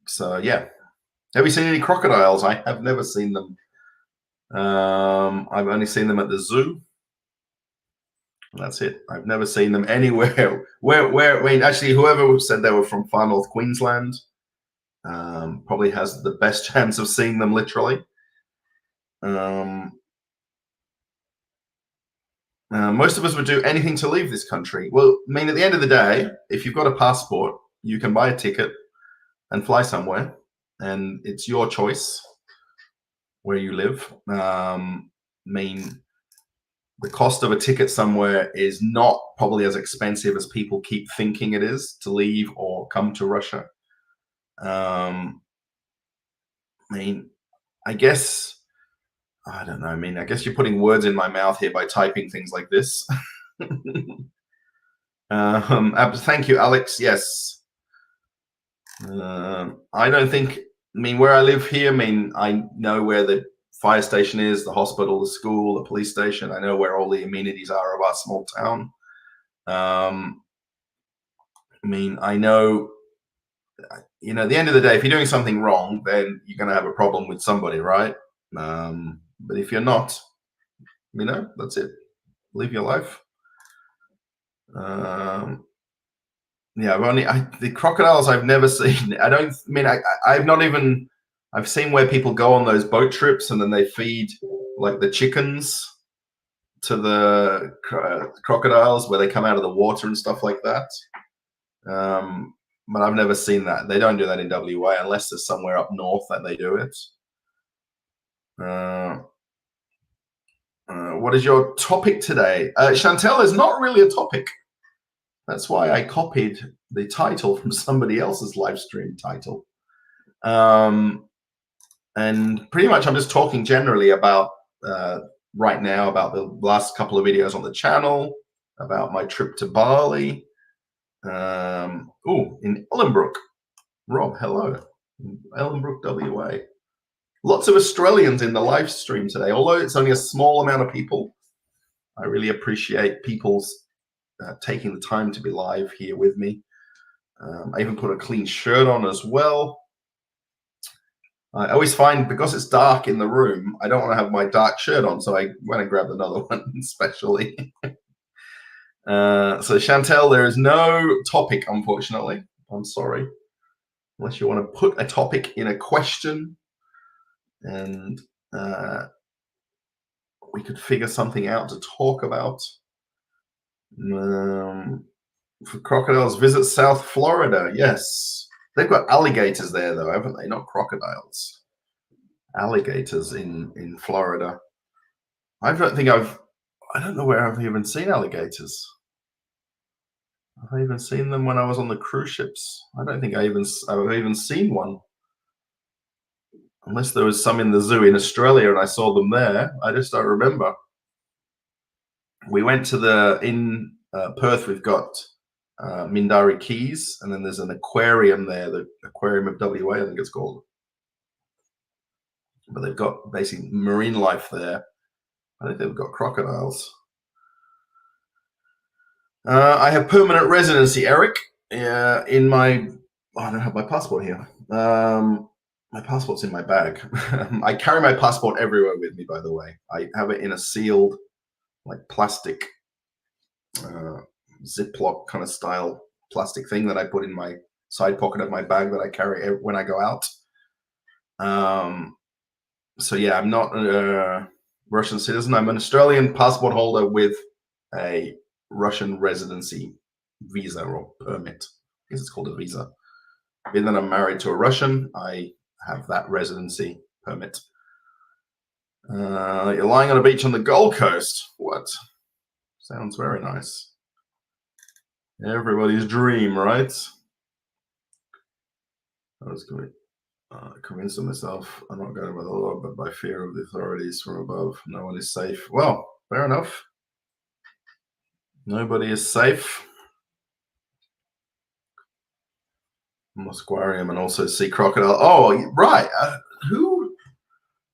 So yeah. Have you seen any crocodiles? I have never seen them. I've only seen them at the zoo. That's it. I've never seen them anywhere. I mean, actually, whoever said they were from far north Queensland probably has the best chance of seeing them, literally. Most of us would do anything to leave this country. Well, I mean, at the end of the day, if you've got a passport, you can buy a ticket and fly somewhere, and it's your choice where you live. I mean, the cost of a ticket somewhere is not probably as expensive as people keep thinking it is to leave or come to Russia. I mean, I guess, I don't know. I mean, I guess you're putting words in my mouth here by typing things like this. Thank you, Alex. Yes. I don't think, I mean, where I live here, I mean, I know where the fire station is, the hospital, the school, the police station. I know where all the amenities are of our small town. I mean, I know, at the end of the day, if you're doing something wrong, then you're going to have a problem with somebody, right? But if you're not, that's it. Live your life. Yeah, the crocodiles I've never seen. I've seen where people go on those boat trips and then they feed like the chickens to the crocodiles where they come out of the water and stuff like that. But I've never seen that. They don't do that in WA unless there's somewhere up north that they do it. What is your topic today? Chantel is not really a topic. That's why I copied the title from somebody else's live stream title. And pretty much I'm just talking generally about right now about the last couple of videos on the channel, about my trip to Bali. In Ellenbrook. Rob, hello. In Ellenbrook, WA. Lots of Australians in the live stream today, although it's only a small amount of people. I really appreciate people's taking the time to be live here with me. I even put a clean shirt on as well. I always find because it's dark in the room, I don't want to have my dark shirt on, so I went and grabbed another one specially. So Chantel, there is no topic, unfortunately. I'm sorry. Unless you want to put a topic in a question and we could figure something out to talk about. For crocodiles, visit South Florida. Yes. They've got alligators there, though, haven't they? Not crocodiles. Alligators in Florida. I don't know where I've even seen alligators. Have I even seen them when I was on the cruise ships? I don't think I've even seen one. Unless there was some in the zoo in Australia and I saw them there. I just don't remember. We went to in Perth, we've got Mindari Keys, and then there's an aquarium there, the Aquarium of WA, I think it's called. but they've got basically marine life there. I think they've got crocodiles. I have permanent residency, Eric. In my, I don't have my passport here. My passport's in my bag. I carry my passport everywhere with me, by the way. I have it in a sealed, like plastic, Ziploc kind of style plastic thing that I put in my side pocket of my bag that I carry when I go out. So yeah, I'm not a Russian citizen. I'm an Australian passport holder with a Russian residency visa or permit. I guess it's called a visa. Being that I'm married to a Russian, I have that residency permit. You're lying on a beach on the Gold Coast. What? Sounds very nice. Everybody's dream, right? I was going to convince myself I'm not going by the law, but by fear of the authorities from above. No one is safe. Well, fair enough. Nobody is safe. Mosquarium and also sea crocodile. Oh, right. Who?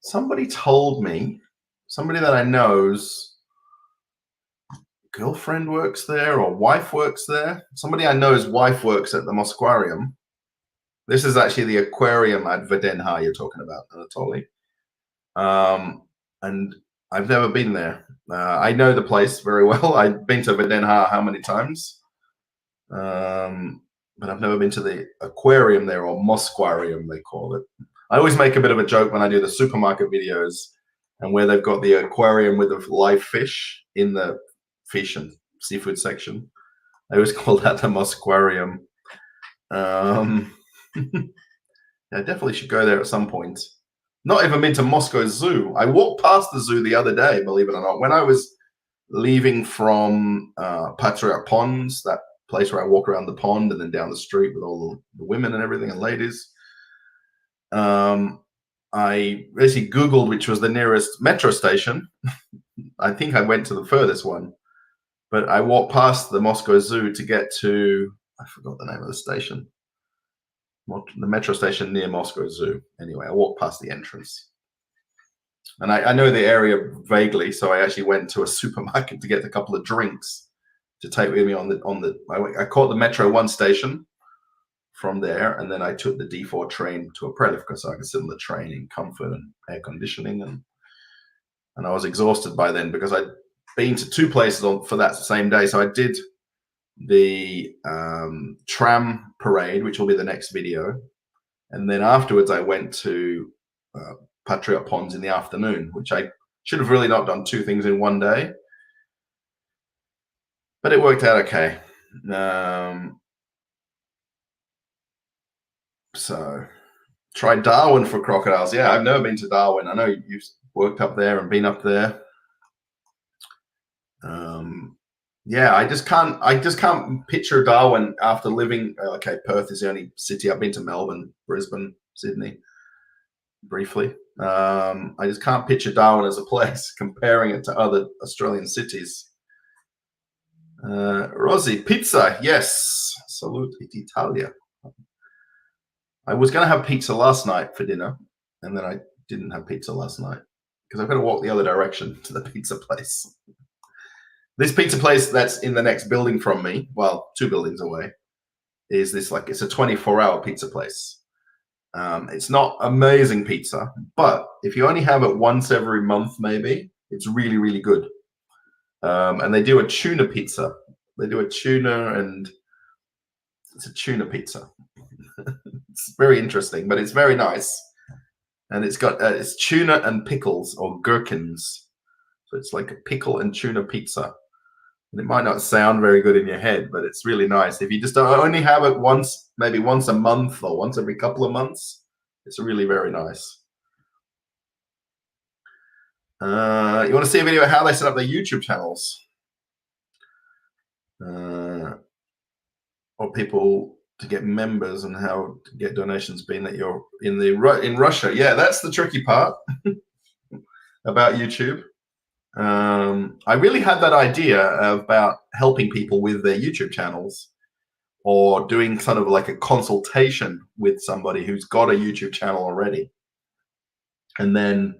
Somebody told me, somebody that I know's girlfriend works there or wife works there. Somebody I know's wife works at the Mosquarium. This is actually the aquarium at Vedenha you're talking about, Anatoly. And I've never been there. I know the place very well. I've been to Vedenha how many times? But I've never been to the aquarium there, or Mosquarium they call it. I always make a bit of a joke when I do the supermarket videos and where they've got the aquarium with the live fish in the fish and seafood section. I always call that the Mosquarium. I definitely should go there at some point. Not even been to Moscow Zoo. I walked past the zoo the other day, believe it or not, when I was leaving from Patriot Ponds, that place where I walk around the pond and then down the street with all the women and everything and ladies. I basically Googled which was the nearest metro station. I think I went to the furthest one, but I walked past the Moscow Zoo to get to, I forgot the name of the station. The metro station near Moscow Zoo. Anyway, I walked past the entrance. And I know the area vaguely, so I actually went to a supermarket to get a couple of drinks to take with me I caught the Metro 1 station from there, and then I took the D4 train to Aprelivka so I could sit on the train in comfort and air conditioning, and I was exhausted by then because I'd been to two places for that same day. So I did the tram parade, which will be the next video, and then afterwards I went to Patriot Ponds in the afternoon, which I should have really not done two things in one day, but it worked out okay. So try Darwin for crocodiles. Yeah, I've never been to Darwin. I know you've worked up there and been up there. Yeah, I just can't picture Darwin after living. Okay, Perth is the only city I've been to. Melbourne, Brisbane, Sydney, briefly. I just can't picture Darwin as a place, comparing it to other Australian cities. Rosie, pizza, yes. Salute it Italia. I was going to have pizza last night for dinner, and then I didn't have pizza last night because I've got to walk the other direction to the pizza place. This pizza place that's in the next building from me, well, 2 buildings away, is this it's a 24-hour pizza place. It's not amazing pizza, but if you only have it once every month, maybe, it's really, really good. And they do a tuna pizza. They do a tuna, and it's a tuna pizza. It's very interesting, but it's very nice. And it's got it's tuna and pickles or gherkins. So it's like a pickle and tuna pizza. And it might not sound very good in your head, but it's really nice. If you just only have it once, maybe once a month or once every couple of months, it's really very nice. You want to see a video of how they set up their YouTube channels? Or people to get members and how to get donations, being that you're in Russia. Yeah, that's the tricky part about YouTube. I really had that idea about helping people with their YouTube channels, or doing sort of like a consultation with somebody who's got a YouTube channel already. and then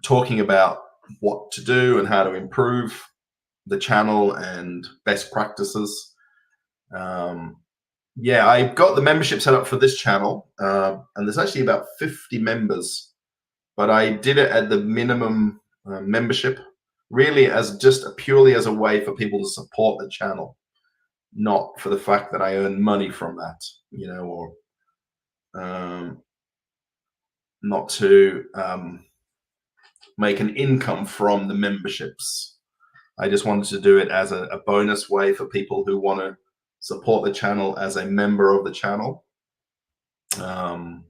talking about what to do and how to improve the channel and best practices. Yeah, I got the membership set up for this channel, and there's actually about 50 members, but I did it at the minimum membership, really as just purely as a way for people to support the channel, not for the fact that I earn money from that, or not to make an income from the memberships. I just wanted to do it as a bonus way for people who want to support the channel as a member of the channel. I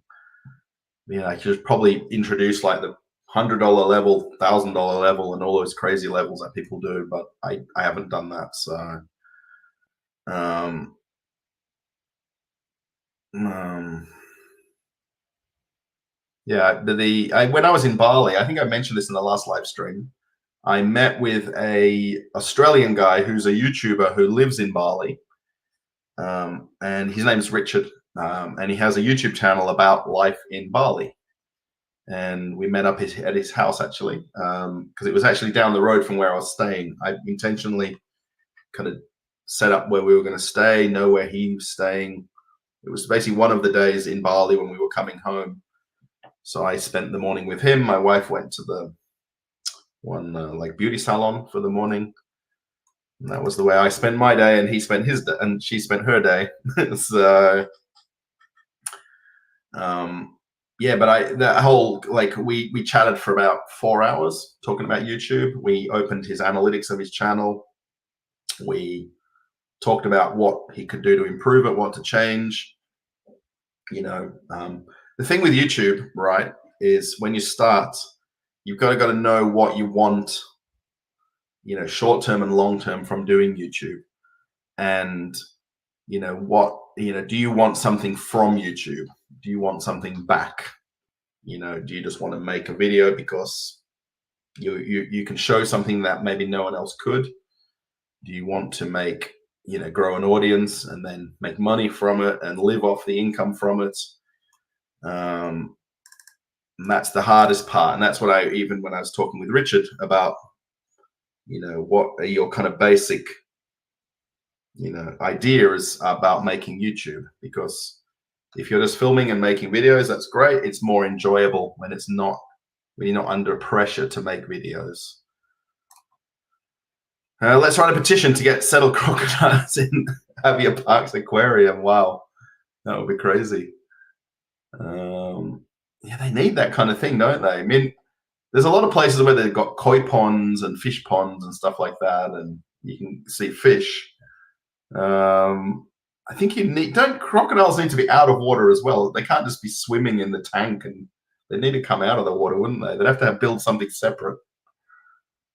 should probably introduce like the $100 level, $1,000 level, and all those crazy levels that people do, but I haven't done that. So, yeah, when I was in Bali, I think I mentioned this in the last live stream. I met with a Australian guy who's a YouTuber who lives in Bali, and his name is Richard, and he has a YouTube channel about life in Bali. And we met up at his house, actually, because it was actually down the road from where I was staying. I intentionally kind of set up where we were going to stay, know where he was staying. It was basically one of the days in Bali when we were coming home. So I spent the morning with him. My wife went to the one like beauty salon for the morning. And that was the way I spent my day, and he spent his day, and she spent her day. So, yeah, but that whole, like, we chatted for about 4 hours talking about YouTube. We opened his analytics of his channel. We talked about what he could do to improve it, what to change. The thing with YouTube, right, is when you start, you've got to know what you want, short term and long term from doing YouTube. And do you want something from YouTube? Do you want something back? Do you just want to make a video because you can show something that maybe no one else could? Do you want to make, grow an audience and then make money from it and live off the income from it? And that's the hardest part. And that's what even when I was talking with Richard about, what are your kind of basic, ideas about making YouTube? Because if you're just filming and making videos, that's great. It's more enjoyable when you're not under pressure to make videos. Let's write a petition to get settled crocodiles in Avia Park's aquarium. Wow, that would be crazy. Yeah, they need that kind of thing, don't they? I mean, there's a lot of places where they've got koi ponds and fish ponds and stuff like that, and you can see fish. I think crocodiles need to be out of water as well. They can't just be swimming in the tank, and they need to come out of the water, wouldn't they? They'd have to build something separate.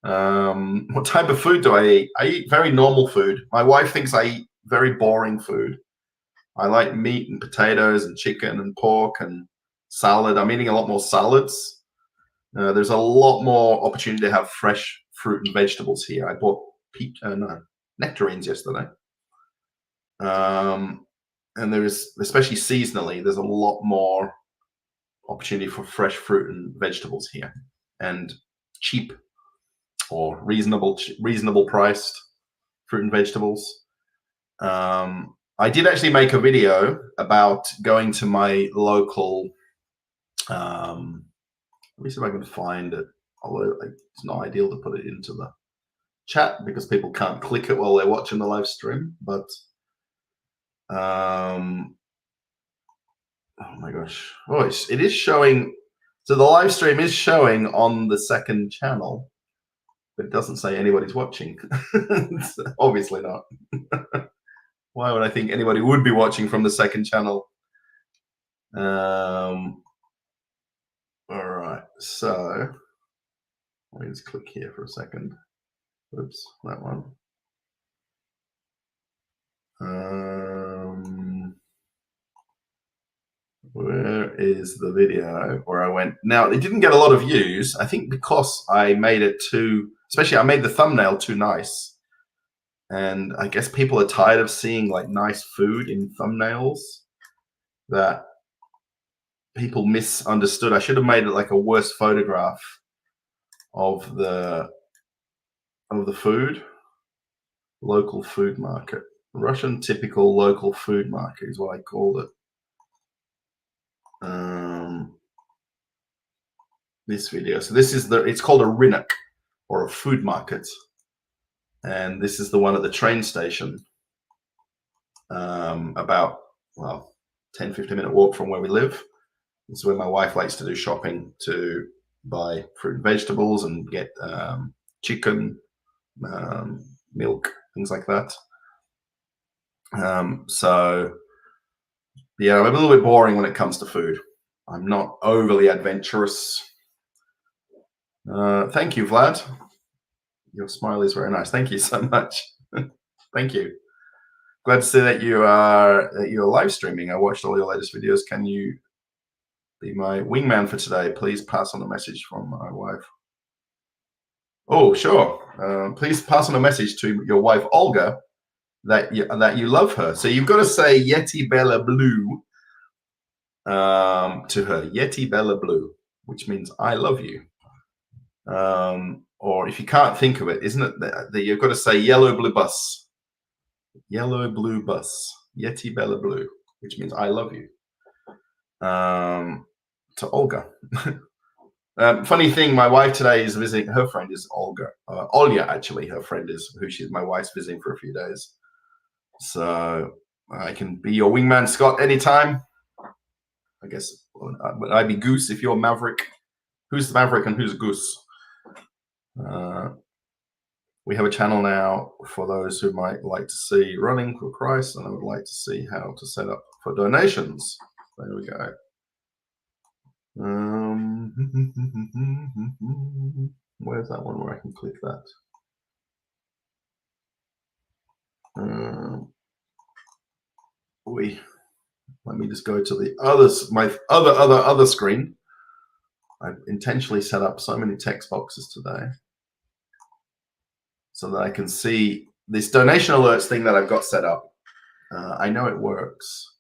What type of food do I eat? I eat very normal food. My wife thinks I eat very boring food. I like meat and potatoes and chicken and pork and salad. I'm eating a lot more salads. There's a lot more opportunity to have fresh fruit and vegetables here. I bought nectarines yesterday. And there is, especially seasonally, there's a lot more opportunity for fresh fruit and vegetables here, and cheap or reasonable priced fruit and vegetables. I did actually make a video about going to my local, let me see if I can find it, although it's not ideal to put it into the chat because people can't click it while they're watching the live stream, but oh my gosh. Oh, it is showing. So the live stream is showing on the second channel, but it doesn't say anybody's watching. Obviously not. Why would I think anybody would be watching from the second channel? All right. So let me just click here for a second. Oops, that one. Where is the video where I went? Now, it didn't get a lot of views, I think because I made it especially I made the thumbnail too nice. And I guess people are tired of seeing like nice food in thumbnails, that people misunderstood. I should have made it like a worse photograph of the food. Local food market. Russian typical local food market is what I called it. This video. So this is it's called a rynok, or a food market. And this is the one at the train station. About, well, 10-15 minute walk from where we live. This is where my wife likes to do shopping, to buy fruit and vegetables and get chicken, milk, things like that. So yeah, I'm a little bit boring when it comes to food. I'm not overly adventurous. Thank you, Vlad. Your smile is very nice. Thank you so much. Thank you. Glad to see that you're live streaming. I watched all your latest videos. Can you be my wingman for today? Please pass on a message from my wife. Oh, sure. Please pass on a message to your wife, Olga, that you love her. So you've got to say Yeti Bella Blue to her. Yeti Bella Blue, which means I love you. Or if you can't think of it, isn't it that you've got to say yellow blue bus. Yellow blue bus. Yeti Bella Blue, which means I love you. To Olga. Funny thing, my wife today is visiting. Her friend is Olga. Olya, actually, her friend is my wife's visiting for a few days. So I can be your wingman, Scott, anytime. I guess would I be Goose if you're Maverick? Who's the Maverick and who's Goose? We have a channel now for those who might like to see running for Christ, and I would like to see how to set up for donations. There we go. Where's that one where I can click that? Let me just go to the my other screen. I've intentionally set up so many text boxes today so that I can see this donation alerts thing that I've got set up. I know it works.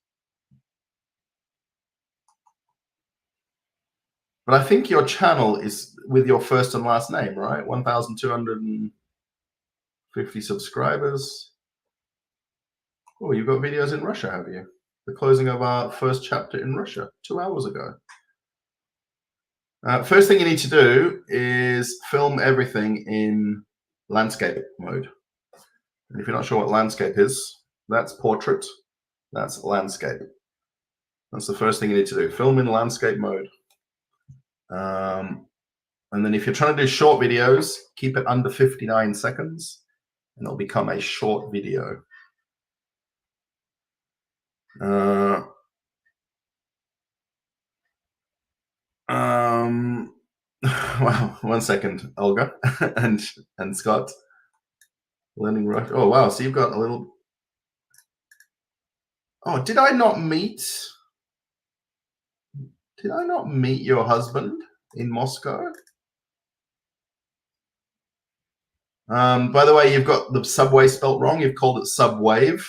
But I think your channel is with your first and last name, right? 1,250 subscribers. Oh, you've got videos in Russia, have you? The closing of our first chapter in Russia 2 hours ago. First thing you need to do is film everything in landscape mode. And if you're not sure what landscape is, that's portrait, that's landscape. That's the first thing you need to do. Film in landscape mode. And then if you're trying to do short videos, keep it under 59 seconds and it'll become a short video. Wow, 1 second, Olga and Scott. Learning Russian. Oh wow, so you've got a little. Oh, did I not meet your husband in Moscow? By the way, you've got the subway spelt wrong. You've called it Subwave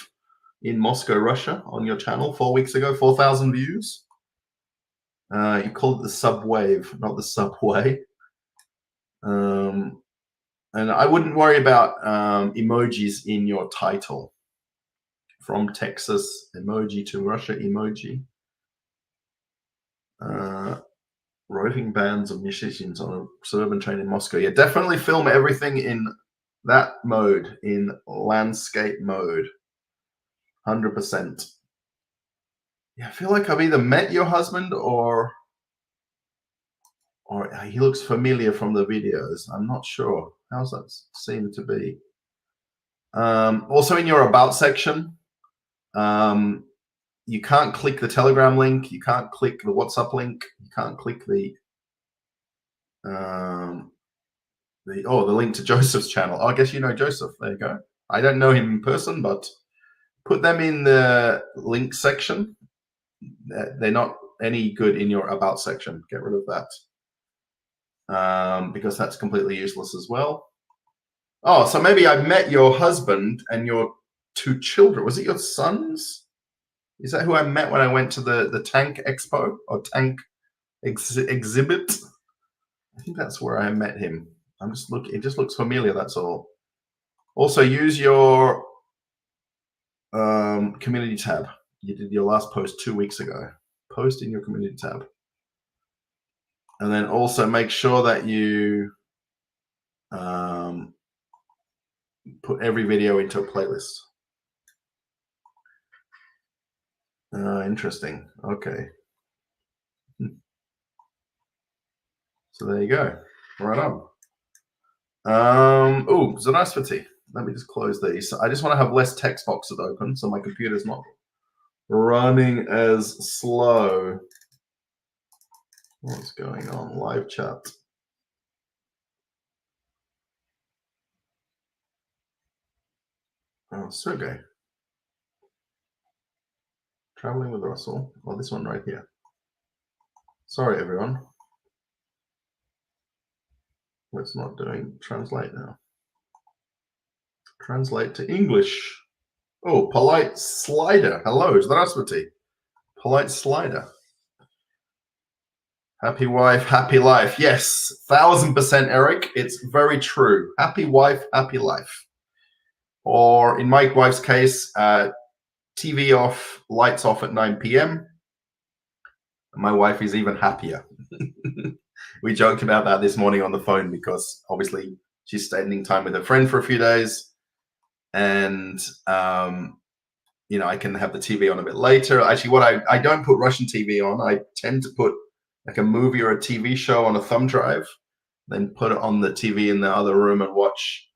in Moscow, Russia, on your channel 4 weeks ago. 4,000 views. You called it the Subwave, not the Subway. And I wouldn't worry about emojis in your title. From Texas emoji to Russia emoji. Roving bands of musicians on a suburban train in Moscow. Yeah, definitely film everything in that mode, in landscape mode. 100%. Yeah, I feel like I've either met your husband or he looks familiar from the videos. I'm not sure. How's that seem to be? Also in your about section, you can't click the Telegram link. You can't click the WhatsApp link. You can't click the link to Joseph's channel. Oh, I guess you know Joseph. There you go. I don't know him in person, but put them in the link section. They're not any good in your about section. Get rid of that. Because that's completely useless as well. Oh, so maybe I met your husband and your 2 children. Was it your sons? Is that who I met when I went to the Tank Expo or Tank exhibit? I think that's where I met him. I'm just looking. It just looks familiar. That's all. Also, use your community tab. You did your last post 2 weeks ago. Post in your community tab, and then also make sure that you put every video into a playlist. Interesting. Okay. So there you go. Right on. Oh, Zanasvati. Let me just close these. I just want to have less text boxes open so my computer's not running as slow. What's going on? Live chat. Oh, Sergey. Traveling with Russell. Oh, this one right here. Sorry, everyone. It's not doing translate now. Translate to English. Oh, polite slider. Hello, Zdravstvuyte. Polite slider. Happy wife, happy life. Yes, 1000%, Eric. It's very true. Happy wife, happy life. Or in my wife's case, TV off, lights off at 9 p.m. My wife is even happier. We joked about that this morning on the phone because obviously she's spending time with her friend for a few days. And, I can have the TV on a bit later. Actually, I don't put Russian TV on. I tend to put like a movie or a TV show on a thumb drive, then put it on the TV in the other room and watch.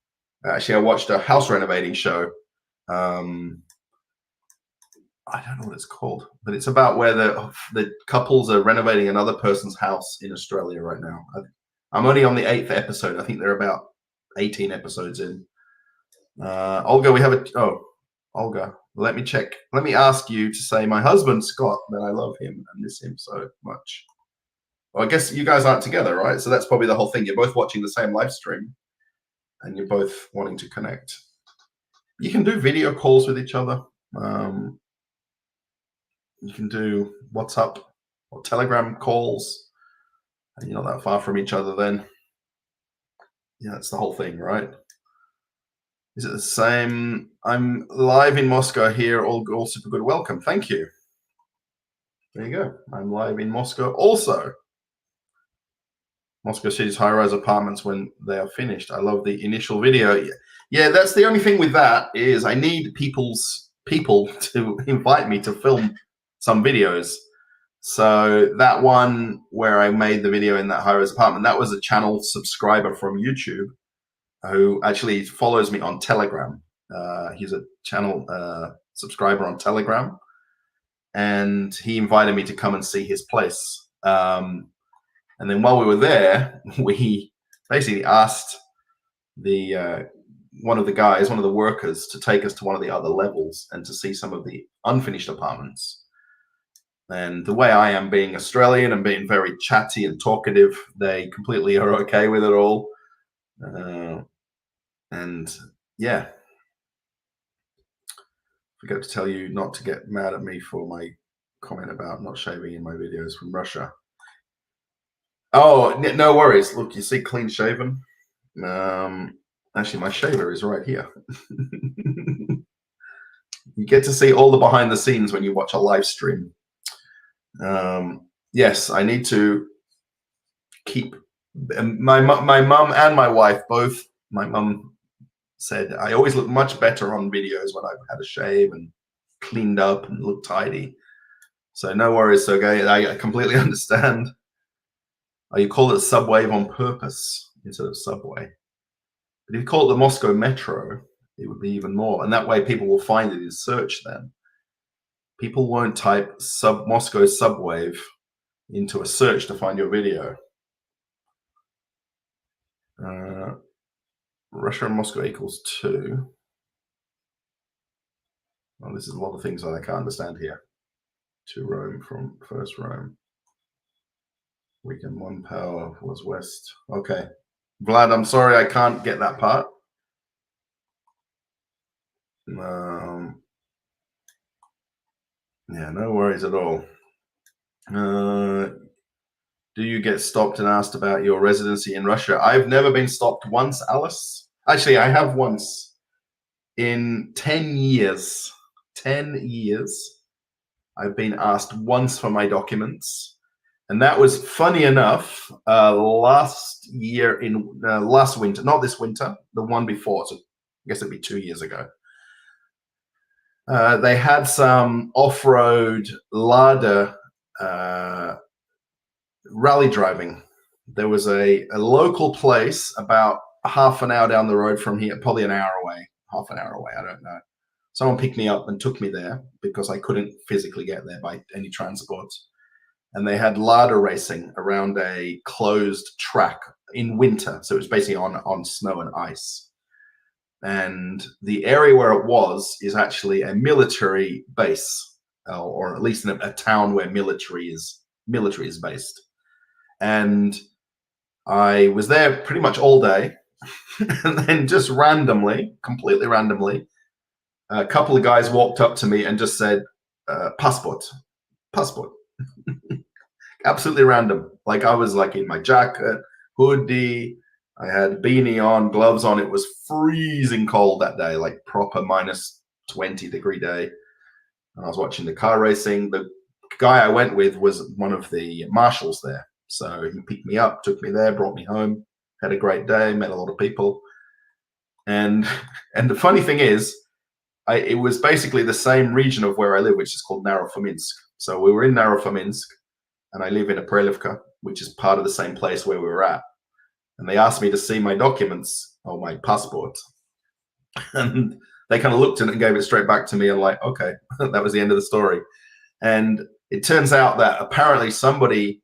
Actually, I watched a house renovating show. I don't know what it's called, but it's about where the couples are renovating another person's house in Australia right now. I'm only on the 8th episode. I think they're about 18 episodes in. Olga, Olga, let me check. Let me ask you to say my husband, Scott, that I love him and miss him so much. Well, I guess you guys aren't together, right? So that's probably the whole thing. You're both watching the same live stream and you're both wanting to connect. You can do video calls with each other. You can do WhatsApp or Telegram calls. And you're not that far from each other then. Yeah, that's the whole thing, right? Is it the same? I'm live in Moscow here. All super good. Welcome. Thank you. There you go. I'm live in Moscow also. Moscow City's high-rise apartments when they are finished. I love the initial video. Yeah, that's the only thing with that is I need people to invite me to film some videos. So that one where I made the video in that high-rise apartment, that was a channel subscriber from YouTube who actually follows me on Telegram. He's a channel subscriber on Telegram, and he invited me to come and see his place. And then while we were there, we basically asked one of the workers, to take us to one of the other levels and to see some of the unfinished apartments. And the way I am, being Australian and being very chatty and talkative, they completely are okay with it all. And yeah, forgot to tell you not to get mad at me for my comment about not shaving in my videos from Russia. Oh, no worries. Look, you see clean shaven. Actually, my shaver is right here. You get to see all the behind the scenes when you watch a live stream. Yes, I need to keep my mum and my wife both. My mum said I always look much better on videos when I've had a shave and cleaned up and look tidy. So no worries, Sergey. I completely understand. You call it subwave on purpose instead of subway. But if you call it the Moscow Metro, it would be even more. And that way people will find it in search then. People won't type Moscow subwave into a search to find your video. Russia and Moscow equals 2. Well, this is a lot of things that I can't understand here. To Rome from first Rome. Weekend 1 power was west. Okay. Vlad, I'm sorry I can't get that part. Yeah, no worries at all. Do you get stopped and asked about your residency in Russia? I've never been stopped once, Alice. Actually, I have once in 10 years. 10 years, I've been asked once for my documents. And that was funny enough last year in last winter, not this winter, the one before. So I guess it'd be 2 years ago. They had some off-road Lada rally driving. There was a local place about half an hour down the road from here, probably an hour away, half an hour away, I don't know. Someone picked me up and took me there because I couldn't physically get there by any transport. And they had Lada racing around a closed track in winter. So it was basically on snow and ice. And the area where it was is actually a military base, or at least a town where military is based. And I was there pretty much all day. And then just randomly, completely randomly, a couple of guys walked up to me and just said, passport. Absolutely random. Like I was like in my jacket, hoodie, I had beanie on, gloves on. It was freezing cold that day, like proper minus 20-degree day. And I was watching the car racing. The guy I went with was one of the marshals there. So he picked me up, took me there, brought me home, had a great day, met a lot of people. And the funny thing is, it was basically the same region of where I live, which is called Narofominsk. So we were in Narofominsk, and I live in Aprelivka, which is part of the same place where we were at. And they asked me to see my documents or my passport. And they kind of looked at it and gave it straight back to me and like, okay, that was the end of the story. And it turns out that apparently somebody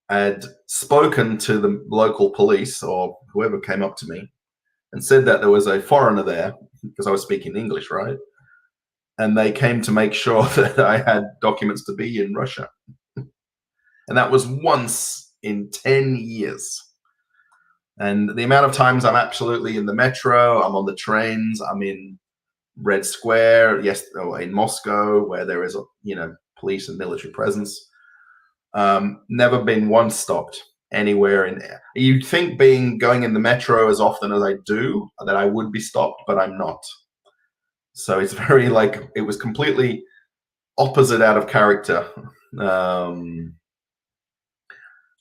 had spoken to the local police or whoever came up to me and said that there was a foreigner there because I was speaking English, right? And they came to make sure that I had documents to be in Russia. And that was once in 10 years. And the amount of times I'm absolutely in the metro, I'm on the trains, I'm in Red Square, yes, in Moscow, where there is, police and military presence. Never been once stopped anywhere in there. You'd think going in the metro as often as I do, that I would be stopped, but I'm not. So it's very it was completely opposite out of character.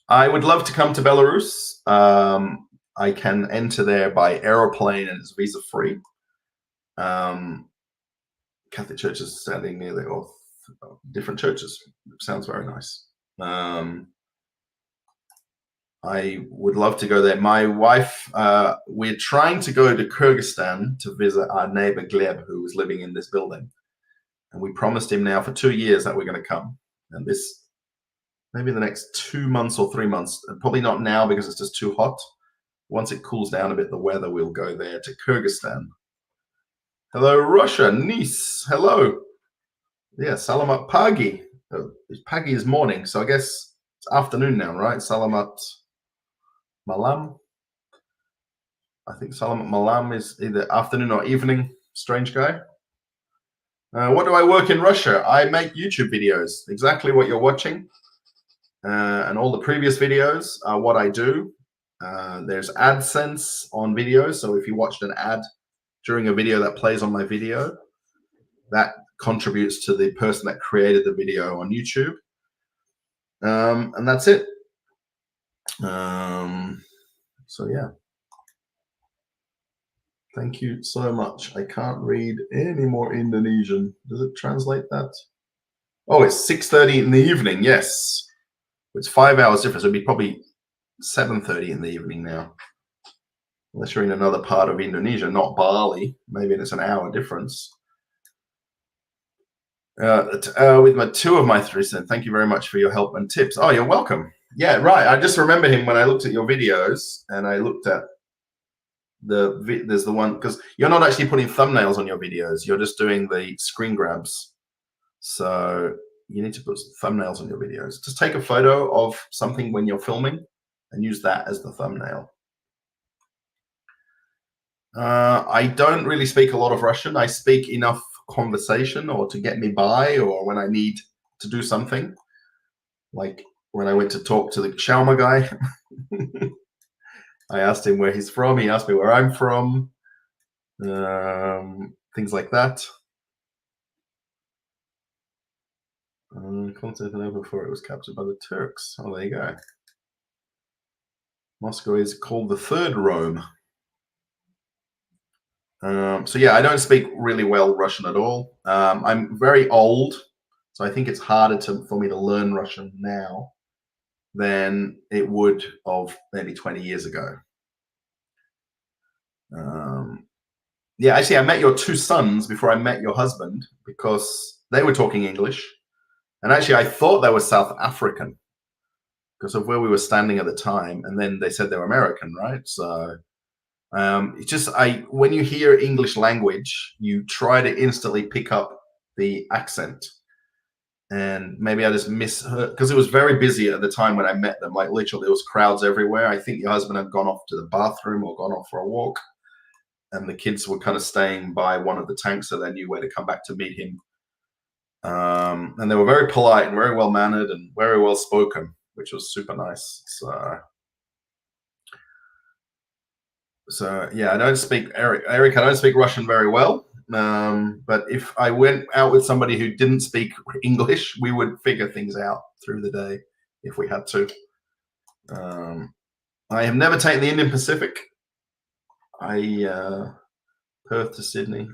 I would love to come to Belarus. I can enter there by aeroplane and it's visa free. Catholic churches standing near there, or different churches. Sounds very nice. I would love to go there. My wife, we're trying to go to Kyrgyzstan to visit our neighbor Gleb, who was living in this building. And we promised him now for 2 years that we're going to come. And this, maybe in the next 2 months or 3 months, and probably not now because it's just too hot. Once it cools down a bit, the weather, we'll go there to Kyrgyzstan. Hello, Russia, Nice. Hello. Yeah, Salamat Pagi. Pagi is morning, so I guess it's afternoon now, right? Salamat Malam. I think Salamat Malam is either afternoon or evening. Strange guy. What do I work in Russia? I make YouTube videos, exactly what you're watching. And all the previous videos are what I do. There's AdSense on videos. So if you watched an ad during a video that plays on my video, that contributes to the person that created the video on YouTube. And that's it. So yeah. Thank you so much. I can't read any more Indonesian. Does it translate that? Oh, it's 6:30 in the evening. Yes. It's 5 hours difference. It'd be probably 7:30 in the evening now. Unless you're in another part of Indonesia, not Bali. Maybe it's an hour difference. With my 2 of my 3 cents, thank you very much for your help and tips. Oh, you're welcome. Yeah, right. I just remember him when I looked at your videos and I looked at there's the one, because you're not actually putting thumbnails on your videos. You're just doing the screen grabs. So you need to put thumbnails on your videos. Just take a photo of something when you're filming and use that as the thumbnail. I don't really speak a lot of Russian. I speak enough conversation or to get me by, or when I need to do something. Like when I went to talk to the shawarma guy, I asked him where he's from. He asked me where I'm from. Things like that. Constantinople before it was captured by the Turks. Oh, there you go. Moscow is called the Third Rome. So yeah, I don't speak really well Russian at all. I'm very old, so I think it's harder for me to learn Russian now than it would of maybe 20 years ago. Yeah, actually, I met your two sons before I met your husband because they were talking English. And actually, I thought they were South African because of where we were standing at the time. And then they said they were American, right? So it's just when you hear English language, you try to instantly pick up the accent. And maybe I just misheard because it was very busy at the time when I met them. Like literally, there was crowds everywhere. I think your husband had gone off to the bathroom or gone off for a walk, and the kids were kind of staying by one of the tanks, so they knew where to come back to meet him. And they were very polite and very well mannered and very well spoken, which was super nice. So yeah, I don't speak Eric. I don't speak Russian very well. But if I went out with somebody who didn't speak English, we would figure things out through the day if we had to. I have never taken the Indian Pacific. Perth to Sydney.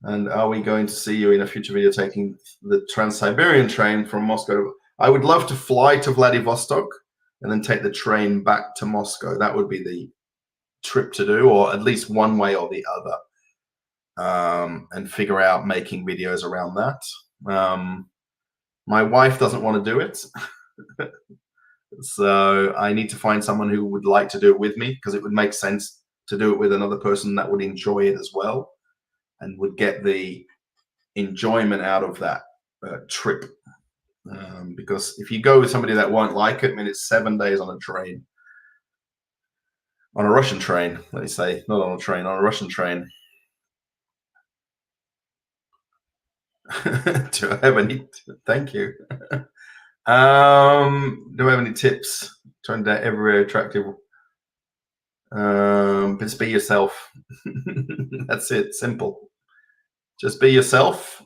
And are we going to see you in a future video taking the Trans-Siberian train from Moscow? I would love to fly to Vladivostok and then take the train back to Moscow. That would be the trip to do, or at least one way or the other, and figure out making videos around that. My wife doesn't want to do it. So I need to find someone who would like to do it with me, because it would make sense to do it with another person that would enjoy it as well and would get the enjoyment out of that trip. Because if you go with somebody that won't like it, I mean, it's 7 days on a train, on a Russian train, let me say, not on a train, on a Russian train. Do I have any? Thank you. Do I have any tips? Trying to date everywhere attractive. Just be yourself. That's it. Simple. Just be yourself.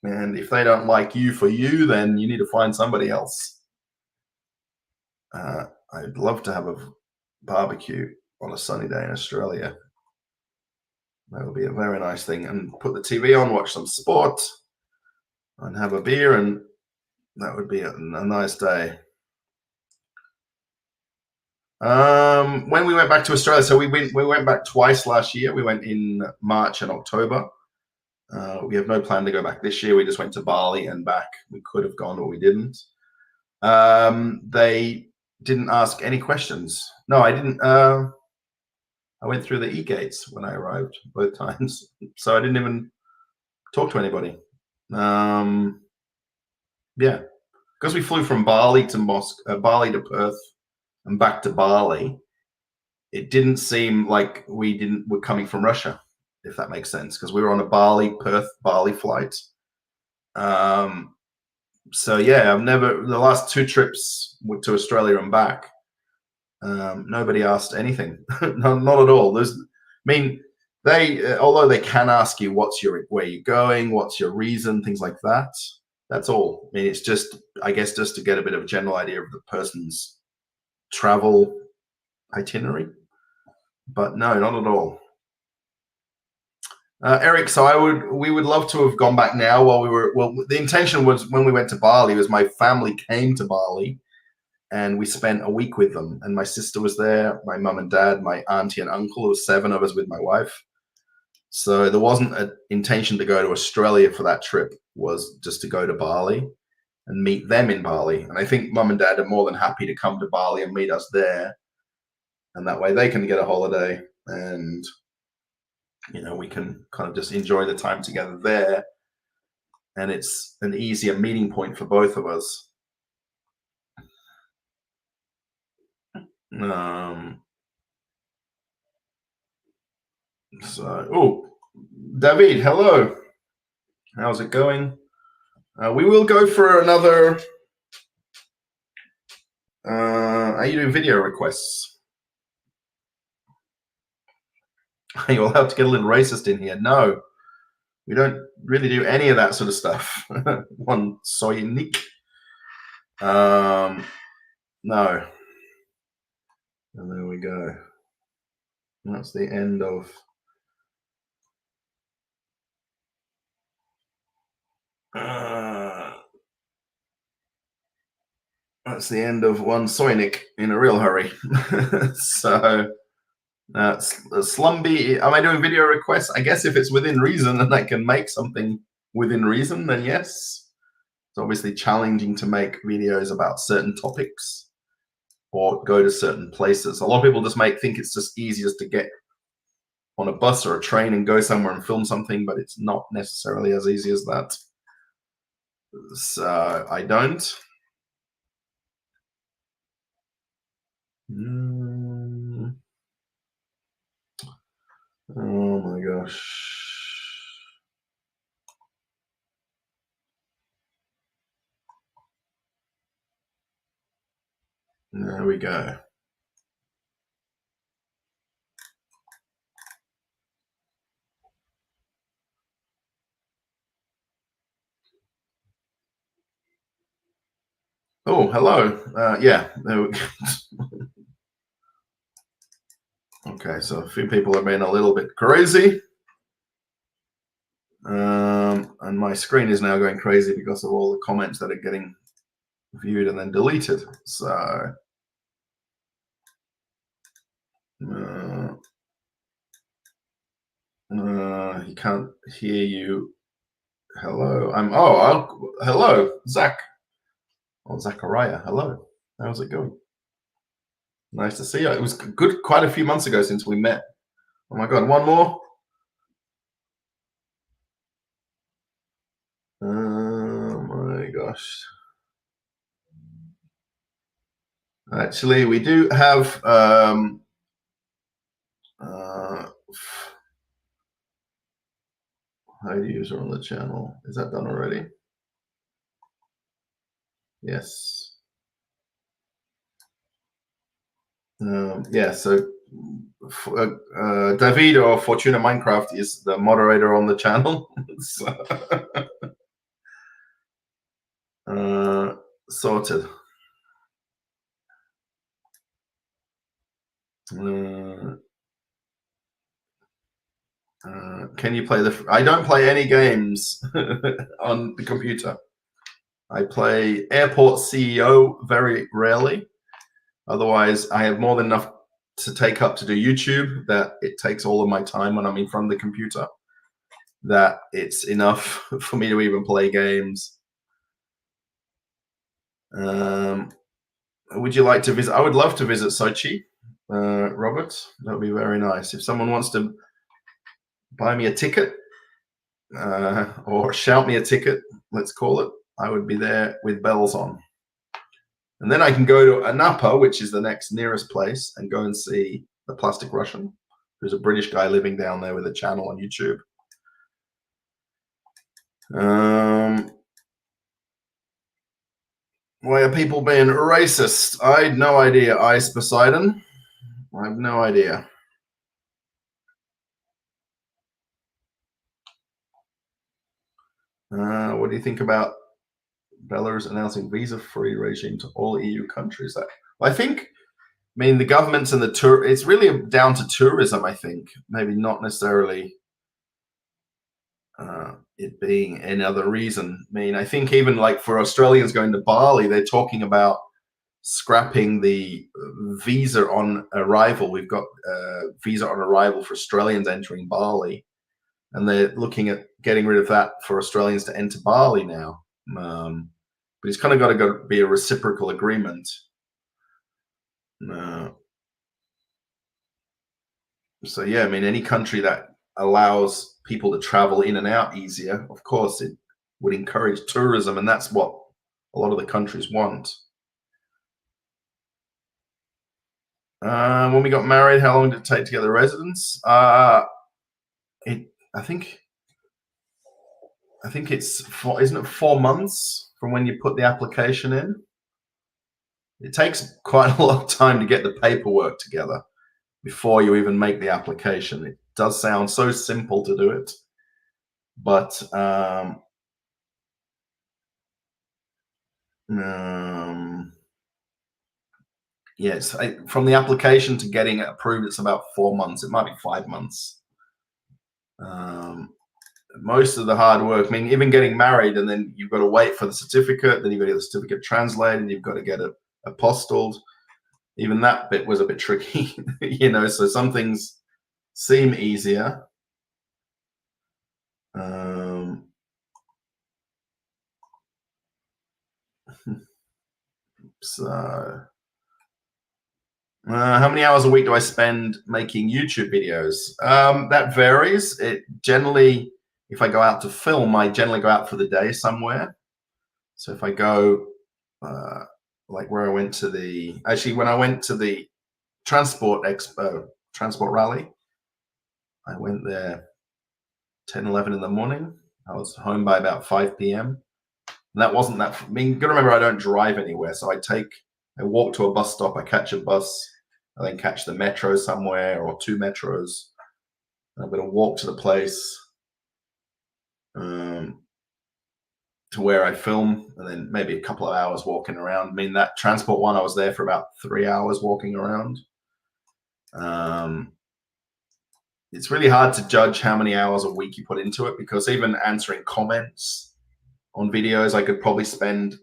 And if they don't like you for you, then you need to find somebody else. I'd love to have a barbecue on a sunny day in Australia. That would be a very nice thing. And put the TV on, watch some sport, and have a beer, and that would be a nice day. When we went back to Australia, so we went back twice last year. We went in March and October. We have no plan to go back this year. We just went to Bali and back. We could have gone, but we didn't. They didn't ask any questions. No, I didn't. I went through the e-gates when I arrived both times, so I didn't even talk to anybody. Yeah, because we flew from Bali to Bali to Perth, and back to Bali. It didn't seem like we're coming from Russia, if that makes sense, because we were on a Perth Bali flight. So yeah, the last two trips to Australia and back, nobody asked anything. No, not at all. Although they can ask you where you're going, what's your reason, things like that. That's all. I mean, it's just, I guess, just to get a bit of a general idea of the person's travel itinerary. But no, not at all. Eric, so we would love to have gone back now the intention was when we went to Bali was my family came to Bali and we spent a week with them, and my sister was there, my mum and dad, my auntie and uncle. There was 7 of us with my wife. So there wasn't an intention to go to Australia for that trip, was just to go to Bali and meet them in Bali. And I think mum and dad are more than happy to come to Bali and meet us there. And that way they can get a holiday, and we can kind of just enjoy the time together there. And it's an easier meeting point for both of us. David, hello. How's it going? We will go for another. Are you doing video requests? You're allowed to get a little racist in here. No, we don't really do any of that sort of stuff. One soy Nick. No. And there we go. That's the end of. That's the end of one Soynik in a real hurry. So, Slumby, am I doing video requests? I guess if it's within reason and I can make something within reason, then yes. It's obviously challenging to make videos about certain topics or go to certain places. A lot of people just think it's just easiest to get on a bus or a train and go somewhere and film something, but it's not necessarily as easy as that. So I don't. Oh my gosh. There we go. Oh, hello. Yeah, there we go. Okay, so a few people have been a little bit crazy. And my screen is now going crazy because of all the comments that are getting viewed and then deleted. So he can't hear you. Hello. Hello, Zach. Oh, Zachariah. Hello. How's it going? Nice to see you. It was good quite a few months ago since we met. Oh my God, one more. Oh my gosh. Actually, we do have hide user on the channel. Is that done already? Yes. Yeah, so David or Fortuna Minecraft is the moderator on the channel. So, sorted. Can you play I don't play any games on the computer. I play Airport CEO very rarely. Otherwise, I have more than enough to take up to do YouTube that it takes all of my time when I'm in front of the computer. That it's enough for me to even play games. Would you like to visit? I would love to visit Sochi, Robert. That would be very nice. If someone wants to buy me a ticket or shout me a ticket, let's call it, I would be there with bells on. And then I can go to Anapa, which is the next nearest place, and go and see the Plastic Russian, who's a British guy living down there with a channel on YouTube. Why are people being racist? I had no idea, Ice Poseidon. I have no idea. What do you think about Belarus announcing visa-free regime to all EU countries? Well, I mean, the governments and it's really down to tourism, I think. Maybe not necessarily it being any other reason. I mean, I think even like for Australians going to Bali, they're talking about scrapping the visa on arrival. We've got visa on arrival for Australians entering Bali, and they're looking at getting rid of that for Australians to enter Bali now. But it's kind of got to be a reciprocal agreement. So yeah, I mean, any country that allows people to travel in and out easier, of course, it would encourage tourism, and that's what a lot of the countries want. When we got married, how long did it take to get the residence? I think it's isn't it 4 months from when you put the application in? It takes quite a long time to get the paperwork together before you even make the application. It does sound so simple to do it, but yes, from the application to getting it approved, it's about 4 months. It might be 5 months. Most of the hard work, I mean, even getting married, and then you've got to wait for the certificate, then you've got to get the certificate translated, you've got to get it apostilled. Even that bit was a bit tricky, so some things seem easier. So, how many hours a week do I spend making YouTube videos? That varies. It generally, if I go out to film, I generally go out for the day somewhere. So if I go, like where I went to when I went to the transport expo, transport rally, I went there 10, 11 in the morning. I was home by about 5 p.m. And that wasn't that, I mean, you gotta remember, I don't drive anywhere. So I walk to a bus stop, I catch a bus, I then catch the metro somewhere or 2 metros. I'm gonna walk to the place to where I film, and then maybe a couple of hours walking around. I mean, that transport one, I was there for about 3 hours walking around. It's really hard to judge how many hours a week you put into it, because even answering comments on videos, I could probably spend,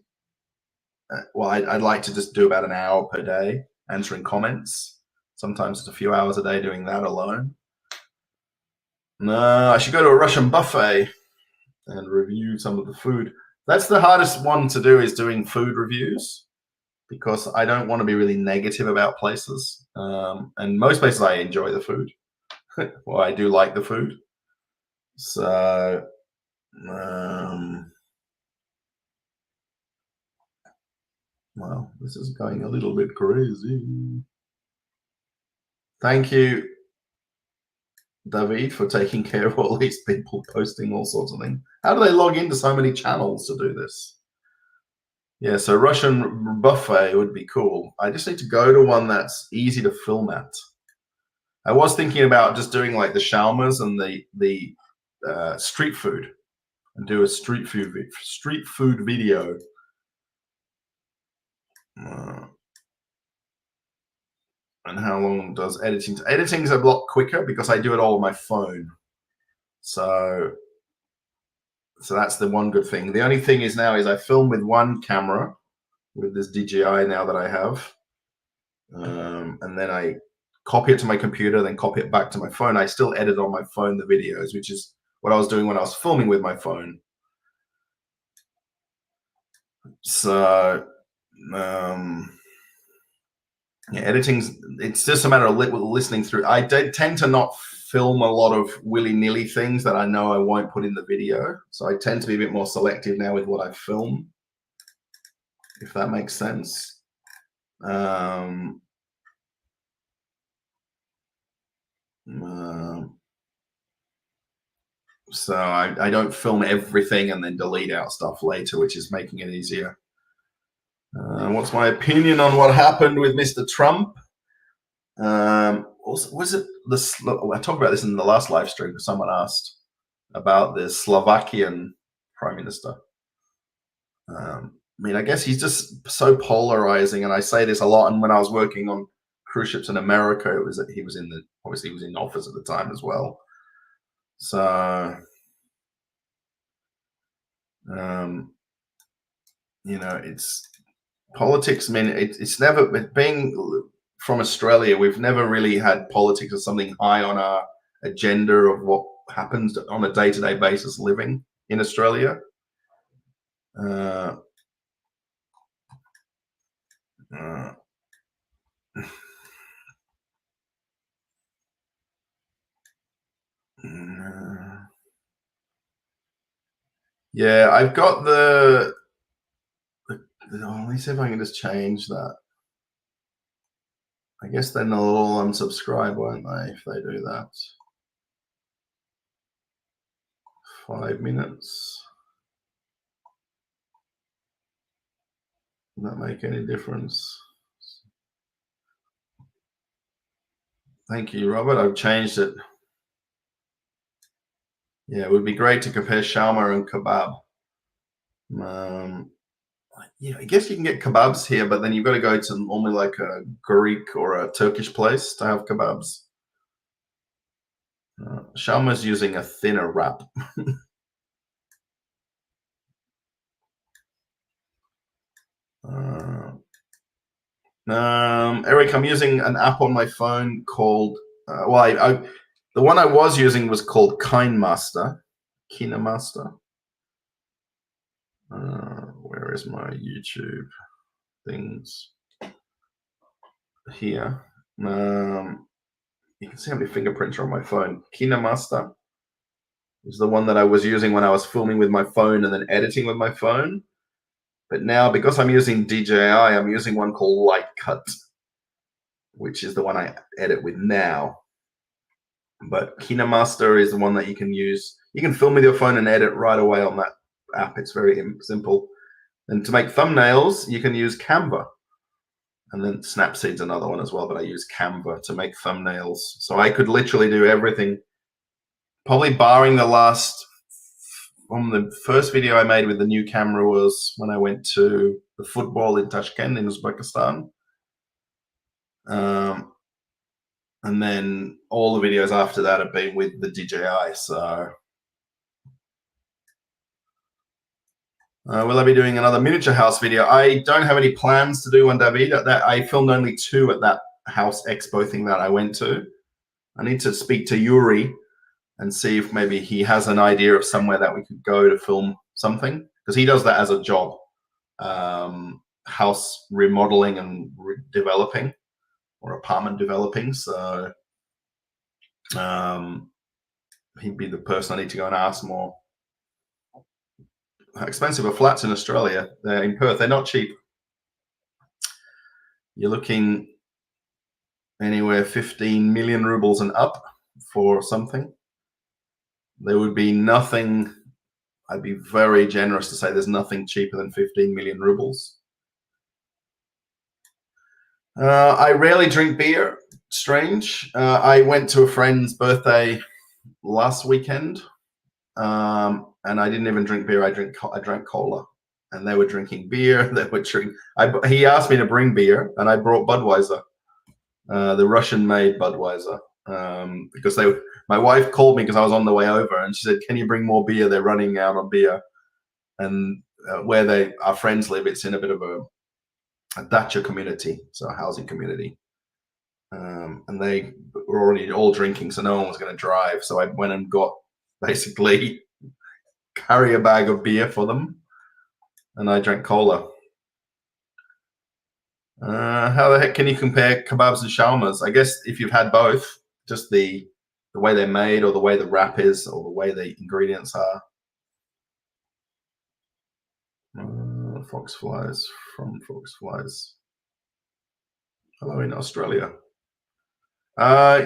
I'd like to just do about an hour per day answering comments. Sometimes it's a few hours a day doing that alone. No, I should go to a Russian buffet and review some of the food. That's the hardest one to do, is doing food reviews, because I don't want to be really negative about places. And most places I enjoy the food. Well, I do like the food. So, well, this is going a little bit crazy. Thank you, David, for taking care of all these people posting all sorts of things. How do they log into so many channels to do this? Yeah, so Russian buffet would be cool. I just need to go to one that's easy to film at. I was thinking about just doing like the shawarmas and the street food, and do a street food video. And how long does editing? Editing's a lot quicker because I do it all on my phone. So that's the one good thing. The only thing is now is I film with one camera with this DJI now that I have, and then I copy it to my computer, then copy it back to my phone. I still edit on my phone the videos, which is what I was doing when I was filming with my phone. So yeah, it's just a matter of listening through. I tend to not film a lot of willy-nilly things that I know I won't put in the video. So I tend to be a bit more selective now with what I film, if that makes sense. So I don't film everything and then delete out stuff later, which is making it easier. What's my opinion on what happened with Mr. Trump? Was it I talked about this in the last live stream. Someone asked about the Slovakian prime minister. I mean, I guess he's just so polarizing, and I say this a lot. And when I was working on cruise ships in America, he was in office at the time as well. So, it's politics. I mean, it's never being from Australia. We've never really had politics as something high on our agenda of what happens on a day-to-day basis living in Australia. Yeah, I've got let me see if I can just change that. I guess then they'll all unsubscribe, won't they, if they do that? 5 minutes. Does that make any difference? Thank you, Robert. I've changed it. Yeah, it would be great to compare shawarma and kebab. Yeah, I guess you can get kebabs here, but then you've got to go to normally like a Greek or a Turkish place to have kebabs. Shawarma's using a thinner wrap. Eric, I'm using an app on my phone called, the one I was using was called KineMaster. Where is my YouTube things? Here. You can see how many fingerprints are on my phone. KineMaster is the one that I was using when I was filming with my phone and then editing with my phone. But now, because I'm using DJI, I'm using one called Lightcut, which is the one I edit with now. But KineMaster is the one that you can use. You can film with your phone and edit right away on that app. It's very simple. And to make thumbnails, you can use Canva. And then Snapseed's another one as well, but I use Canva to make thumbnails. So I could literally do everything, probably barring the first video I made with the new camera was when I went to the football in Tashkent in Uzbekistan. And then all the videos after that have been with the DJI. So will I be doing another miniature house video? I don't have any plans to do one, David. I filmed only 2 at that house expo thing that I went to. I need to speak to Yuri and see if maybe he has an idea of somewhere that we could go to film something, because he does that as a job, house remodeling and developing or apartment developing. So he'd be the person I need to go and ask more. How expensive are flats in Australia? They're in Perth. They're not cheap. You're looking anywhere 15 million rubles and up for something. There would be nothing. I'd be very generous to say there's nothing cheaper than 15 million rubles. I rarely drink beer. Strange. I went to a friend's birthday last weekend, and I didn't even drink beer. I drank cola, and they were drinking beer. They were drinking. He asked me to bring beer, and I brought Budweiser, the Russian-made Budweiser, because my wife called me because I was on the way over, and she said, "Can you bring more beer? They're running out of beer." And where our friends live, it's in a bit of a dacha community, so a housing community. And they were already all drinking, so no one was going to drive. So I went and got basically carry a bag of beer for them, and I drank cola. How the heck can you compare kebabs and shawarmas? I guess if you've had both, just the way they're made, or the way the wrap is, or the way the ingredients are. Foxflies from Foxflies. Hello in Australia.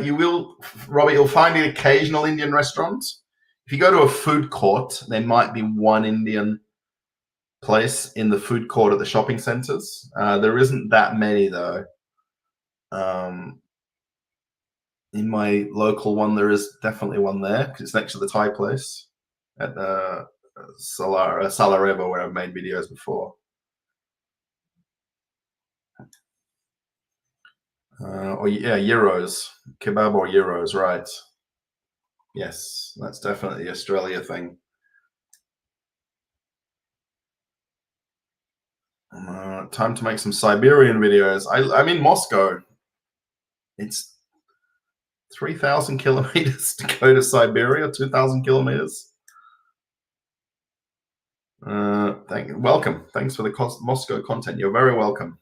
You will, Robert, you'll find the occasional Indian restaurants. If you go to a food court, there might be one Indian place in the food court at the shopping centers. There isn't that many, though. In my local one, there is definitely one there, because it's next to the Thai place at Salareva, where I've made videos before. Euros. Kebab or euros, right. Yes, that's definitely the Australia thing. Time to make some Siberian videos. I'm in Moscow. It's 3,000 kilometers to go to Siberia, 2,000 kilometers. Welcome. Thanks for the Moscow content. You're very welcome.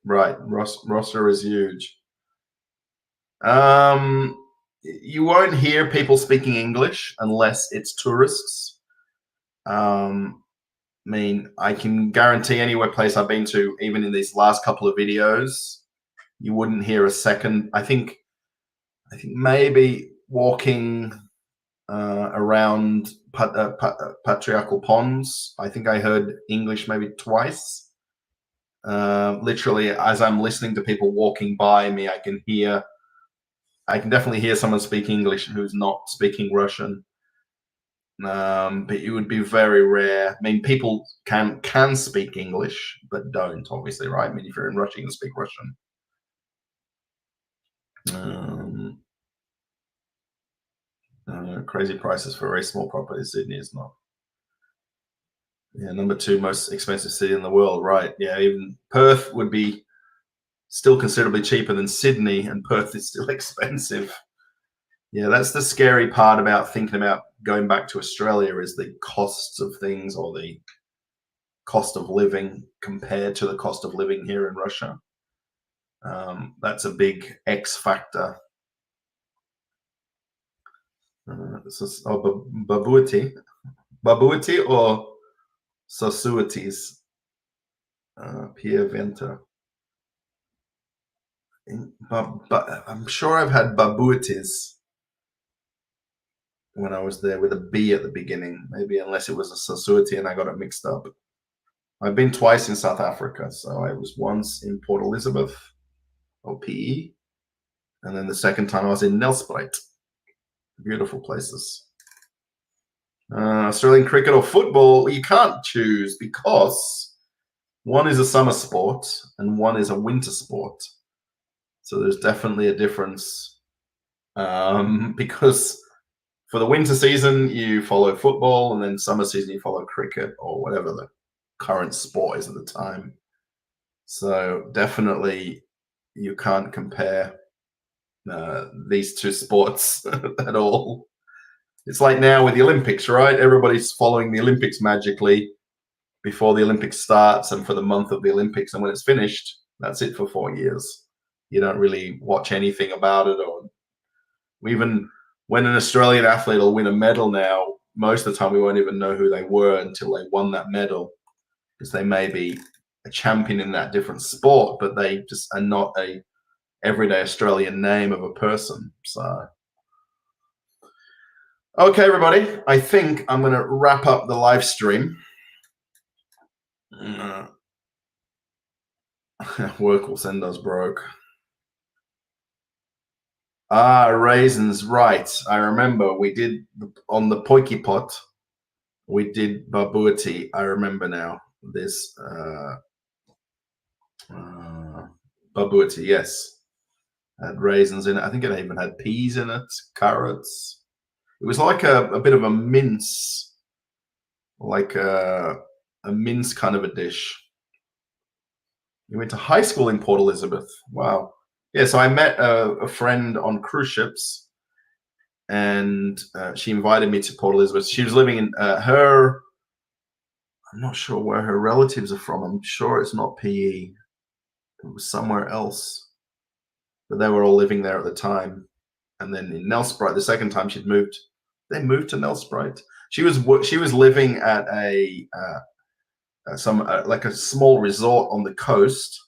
Right, roster is huge. You won't hear people speaking English unless it's tourists. I mean, I can guarantee anywhere place I've been to, even in these last couple of videos, you wouldn't hear a second. I think I think maybe walking around Patriarchal Ponds. I think I heard English maybe twice. Literally, as I'm listening to people walking by me, I can definitely hear someone speak English who's not speaking Russian. But it would be very rare. I mean, people can speak English, but don't, obviously, right? I mean, if you're in Russia, you can speak Russian. Crazy prices for a very small property. Sydney is not. Yeah, number 2 most expensive city in the world, right? Yeah, even Perth would be still considerably cheaper than Sydney, and Perth is still expensive. Yeah, that's the scary part about thinking about going back to Australia, is the costs of things, or the cost of living compared to the cost of living here in Russia. That's a big X factor. Babuati or Sasuatis? Pierre Venter. But I'm sure I've had Babuatis when I was there with a B at the beginning, maybe, unless it was a Sasuati and I got it mixed up. I've been twice in South Africa, so I was once in Port Elizabeth, or PE, and then the second time I was in Nelspruit. Beautiful places. Australian cricket or football? You can't choose, because one is a summer sport and one is a winter sport. So there's definitely a difference, because for the winter season you follow football, and then summer season you follow cricket, or whatever the current sport is at the time. So definitely you can't compare these two sports at all. It's like now with the Olympics, right? Everybody's following the Olympics magically before the Olympics starts and for the month of the Olympics, and when it's finished, that's it for 4 years. You don't really watch anything about it. Or even when an Australian athlete will win a medal now, most of the time we won't even know who they were until they won that medal, because they may be a champion in that different sport, but they just are not a everyday Australian name of a person. So, okay, everybody, I think I'm going to wrap up the live stream. Work will send us broke. Raisins, right. I remember we did on the Poiki pot, we did Babuati. I remember now. This Babuati, yes. Had raisins in it. I think it even had peas in it, carrots. It was like a bit of a mince, like a mince kind of a dish. You went to high school in Port Elizabeth. Wow. Yeah, so I met a friend on cruise ships, and she invited me to Port Elizabeth. She was living in I'm not sure where her relatives are from. I'm sure it's not PE. It was somewhere else. But they were all living there at the time. And then in Nelspruit, the second time they moved to Nelspruit. She was living at like a small resort on the coast,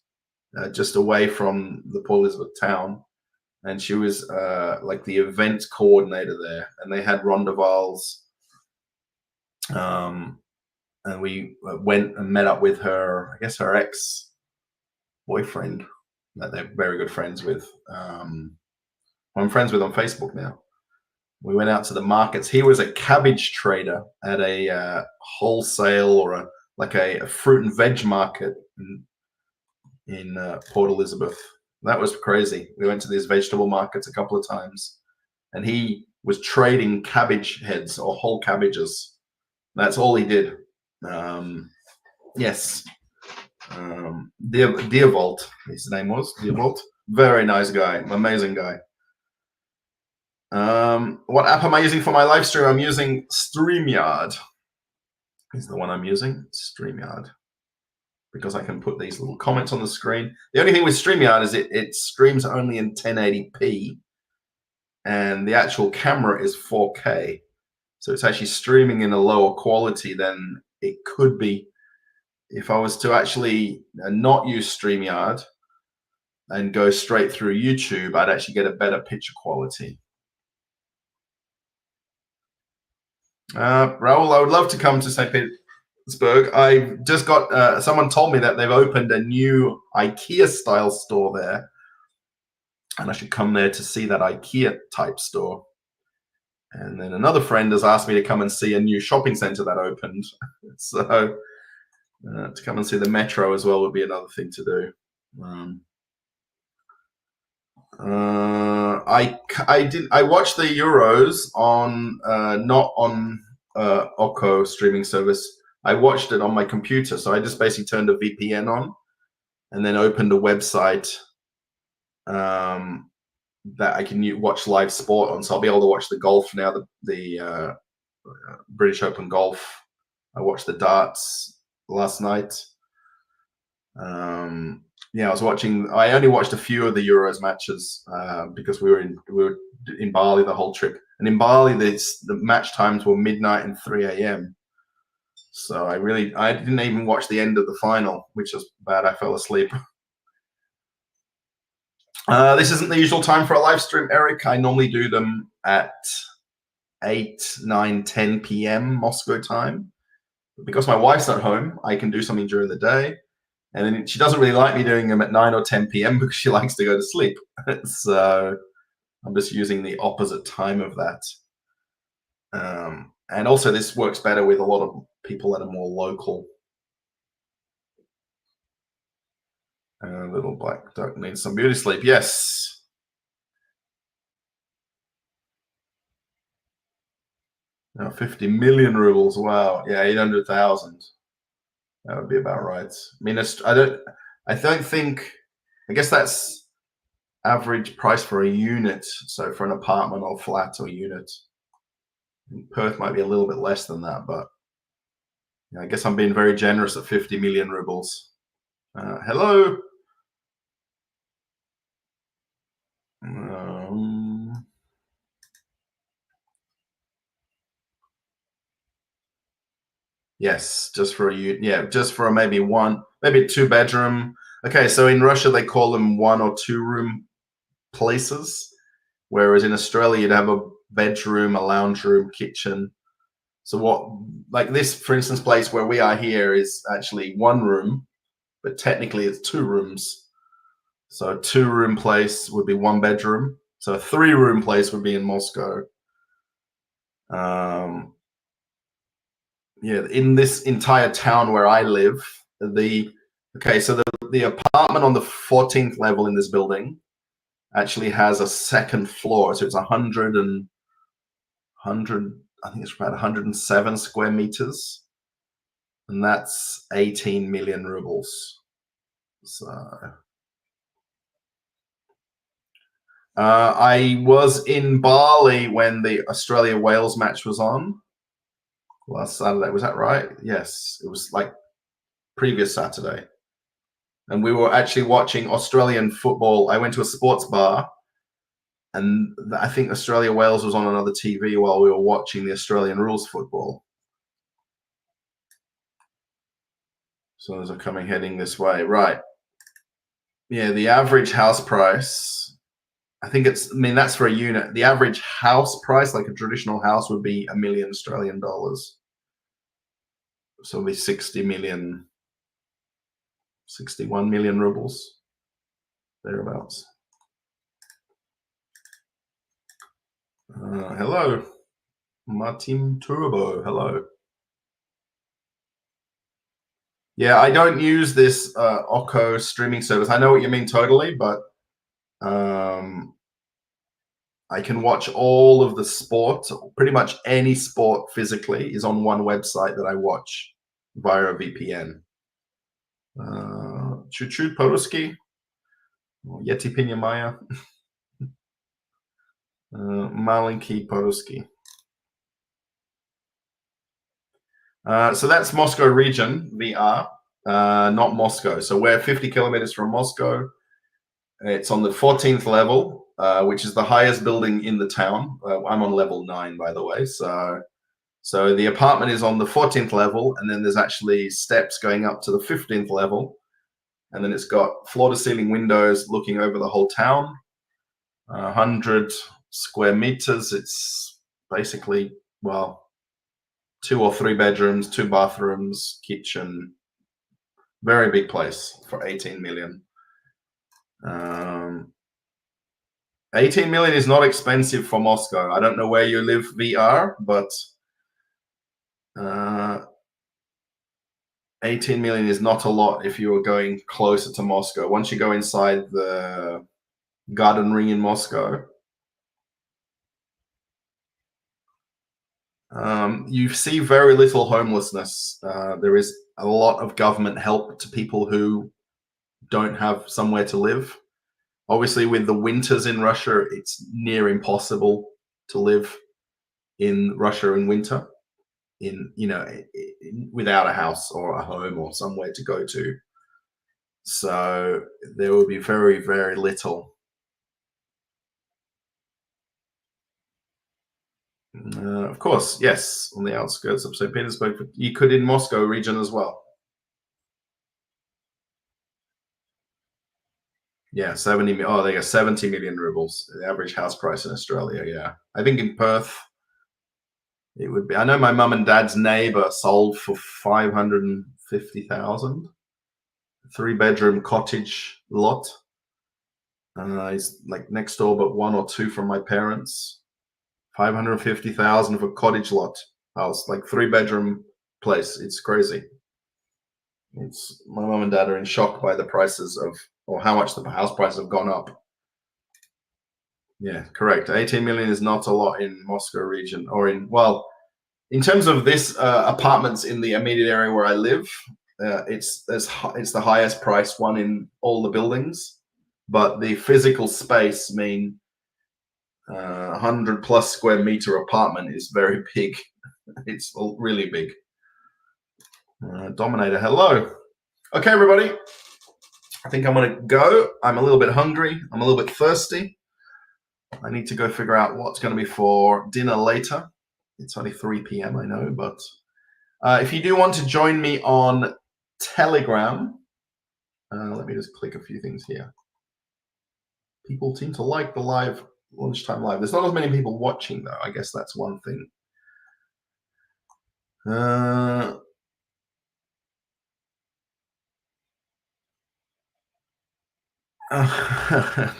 just away from the Port Elizabeth town, and she was like the event coordinator there, and they had rondevals. And we went and met up with her, I guess her ex-boyfriend that they're very good friends with. I'm friends with on Facebook now. We went out to the markets. He was a cabbage trader at a wholesale, or a fruit and veg market in Port Elizabeth. That was crazy. We went to these vegetable markets a couple of times, and he was trading cabbage heads, or whole cabbages. That's all he did. Yes. Deervolt, his name was Deervolt. Very nice guy, amazing guy. What app am I using for my live stream? I'm using StreamYard. Is the one I'm using, StreamYard, because I can put these little comments on the screen. The only thing with StreamYard is it streams only in 1080p, and the actual camera is 4K. So it's actually streaming in a lower quality than it could be if I was to actually not use StreamYard. and go straight through YouTube, I'd actually get a better picture quality. Raul, I would love to come to St. Petersburg. I just got, someone told me that they've opened a new IKEA-style store there, and I should come there to see that IKEA-type store. And then another friend has asked me to come and see a new shopping center that opened. So to come and see the metro as well would be another thing to do. I watched the Euros on not on Oko streaming service. I watched it on my computer, so I just basically turned a VPN on and then opened a website that I can watch live sport on. So I'll be able to watch the golf now, the British Open golf. I watched the darts last night. Yeah, I only watched a few of the Euros matches because we were in Bali the whole trip. And in Bali, the match times were midnight and 3 a.m. So I didn't even watch the end of the final, which was bad. I fell asleep. This isn't the usual time for a live stream, Eric. I normally do them at 8, 9, 10 p.m. Moscow time. But because my wife's at home, I can do something during the day. And then she doesn't really like me doing them at 9 or 10 p.m. because she likes to go to sleep. So I'm just using the opposite time of that. And also this works better with a lot of people that are more local. Little black duck needs some beauty sleep. Yes. Now 50 million rubles. Wow. Yeah, 800,000. That would be about right. I mean, I guess that's average price for a unit. So for an apartment or flat or unit. Perth might be a little bit less than that, but yeah, I guess I'm being very generous at 50 million rubles. Hello. Yes, just for just for maybe a 2-bedroom. Okay, so in Russia they call them 1 or 2 room places, whereas in Australia you'd have a bedroom, a lounge room, kitchen. So like this, for instance, place where we are here is actually 1 room, but technically it's 2 rooms. So a 2-room place would be 1 bedroom. So a 3-room place would be in Moscow. Yeah, in this entire town where I live, the apartment on the 14th level in this building actually has a 2nd floor. So it's 100, I think it's about 107 square meters. And that's 18 million rubles. So I was in Bali when the Australia-Wales match was on last Saturday. Was that right? Yes, it was like previous Saturday. And we were actually watching Australian football. I went to a sports bar, and I think Australia-Wales was on another TV while we were watching the Australian rules football. So those are heading this way. Right. Yeah, the average house price, that's for a unit. The average house price, like a traditional house, would be $1 million Australian dollars. So it'll be 61 million rubles, thereabouts. Hello, Martin Turbo. Hello. Yeah, I don't use this Oko streaming service. I know what you mean totally, but I can watch all of the sport. Pretty much any sport physically is on one website that I watch via a VPN. Chut-chut Poruski. Yeti Pinyamaya. Malinki Poruski. So that's Moscow region, VR, not Moscow. So we're 50 kilometers from Moscow. It's on the 14th level, which is the highest building in the town. I'm on level 9, by the way. So the apartment is on the 14th level, and then there's actually steps going up to the 15th level. and then it's got floor-to-ceiling windows looking over the whole town. 100 square meters. It's basically, well, 2 or 3 bedrooms, 2 bathrooms, kitchen. Very big place for 18 million. 18 million is not expensive for Moscow. I don't know where you live, VR, but 18 million is not a lot if you are going closer to Moscow. Once you go inside the garden ring in Moscow, you see very little homelessness. There is a lot of government help to people who don't have somewhere to live. Obviously, with the winters in Russia, it's near impossible to live in Russia in winter, without a house or a home or somewhere to go to. So there will be very, very little. Of course, yes, on the outskirts of St. Petersburg. But you could in Moscow region as well. Yeah, 70. Oh, they got 70 million rubles, the average house price in Australia. Yeah, I think in Perth it would be. I know my mum and dad's neighbor sold for 550,000. 3-bedroom cottage lot. It's like next door, but 1 or 2 from my parents. 550,000 for cottage lot house, like 3-bedroom place. It's crazy. It's my mum and dad are in shock by the prices or how much the house prices have gone up. Yeah, correct. 18 million is not a lot in Moscow region, or in terms of this apartments in the immediate area where I live. It's the highest priced one in all the buildings, but the physical space mean 100 plus square meter apartment is very big. It's really big. Dominator, hello. Okay, everybody. I think I'm gonna go. I'm a little bit hungry. I'm a little bit thirsty. I need to go figure out what's going to be for dinner later. It's only 3 p.m. I know, but if you do want to join me on Telegram, let me just click a few things here. People seem to like the lunchtime live. There's not as many people watching though. I guess that's one thing.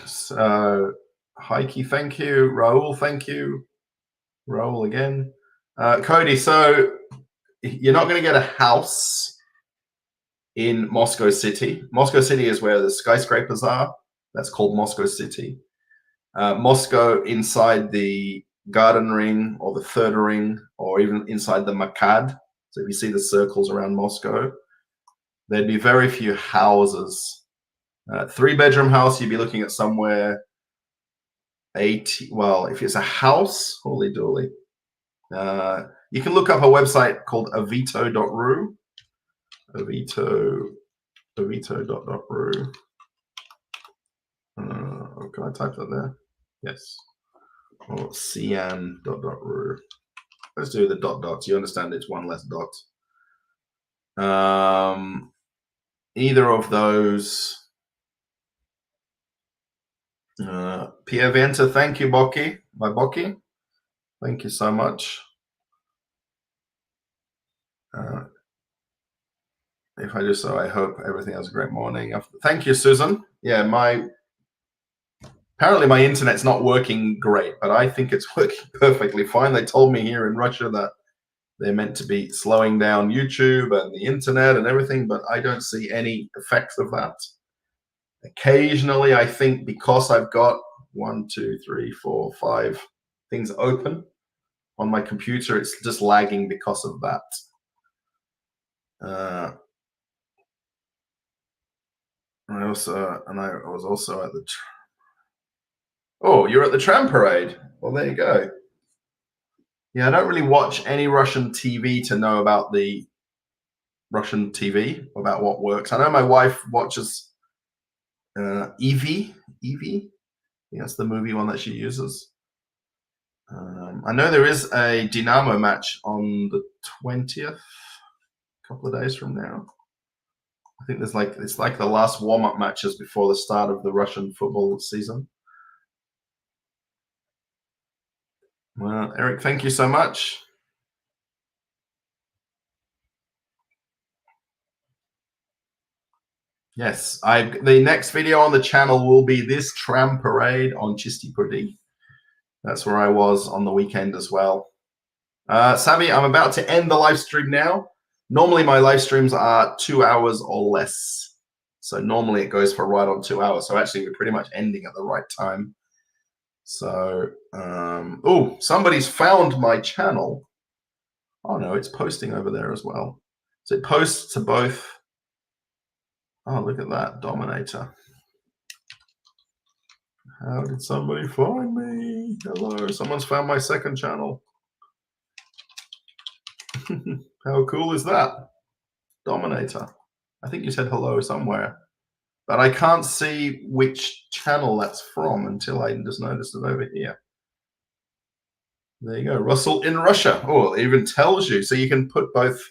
So, Heike, thank you. Raul, thank you. Raul again. Cody, so you're not going to get a house in Moscow City. Moscow City is where the skyscrapers are. That's called Moscow City. Moscow inside the garden ring or the third ring or even inside the Makad. So if you see the circles around Moscow, there'd be very few houses. 3-bedroom house, you'd be looking at somewhere 80. Well, if it's a house, holy dooly. You can look up a website called avito.ru. Avito.ru. Can I type that there? Yes. Or cn.ru. Let's do the dots. You understand it's one less dot. Either of those. Pierre Venter, thank you, Boki. My Boki. Thank you so much. If I do so, I hope everything has a great morning. Thank you, Susan. Yeah, apparently my internet's not working great, but I think it's working perfectly fine. They told me here in Russia that they're meant to be slowing down YouTube and the internet and everything, but I don't see any effects of that. Occasionally, I think because I've got 1, 2, 3, 4, 5 things open on my computer, it's just lagging because of that. I was also at the. Oh, you're at the tram parade. Well, there you go. Yeah, I don't really watch any Russian TV to know about the Russian TV, about what works. I know my wife watches Evie. I think that's the movie one that she uses. I know there is a Dynamo match on the 20th, a couple of days from now. I think it's like the last warm-up matches before the start of the Russian football season. Well, Eric, thank you so much. Yes, the next video on the channel will be this tram parade on Chistipudi. That's where I was on the weekend as well. Savvy, I'm about to end the live stream now. Normally my live streams are 2 hours or less. So normally it goes for right on 2 hours. So actually we're pretty much ending at the right time. So, oh, somebody's found my channel. Oh no, it's posting over there as well. So it posts to both. Oh, look at that, Dominator. How did somebody find me? Hello, someone's found my second channel. How cool is that? Dominator. I think you said hello somewhere, but I can't see which channel that's from until I just noticed it over here. There you go, Russell in Russia. Oh, it even tells you, so you can put both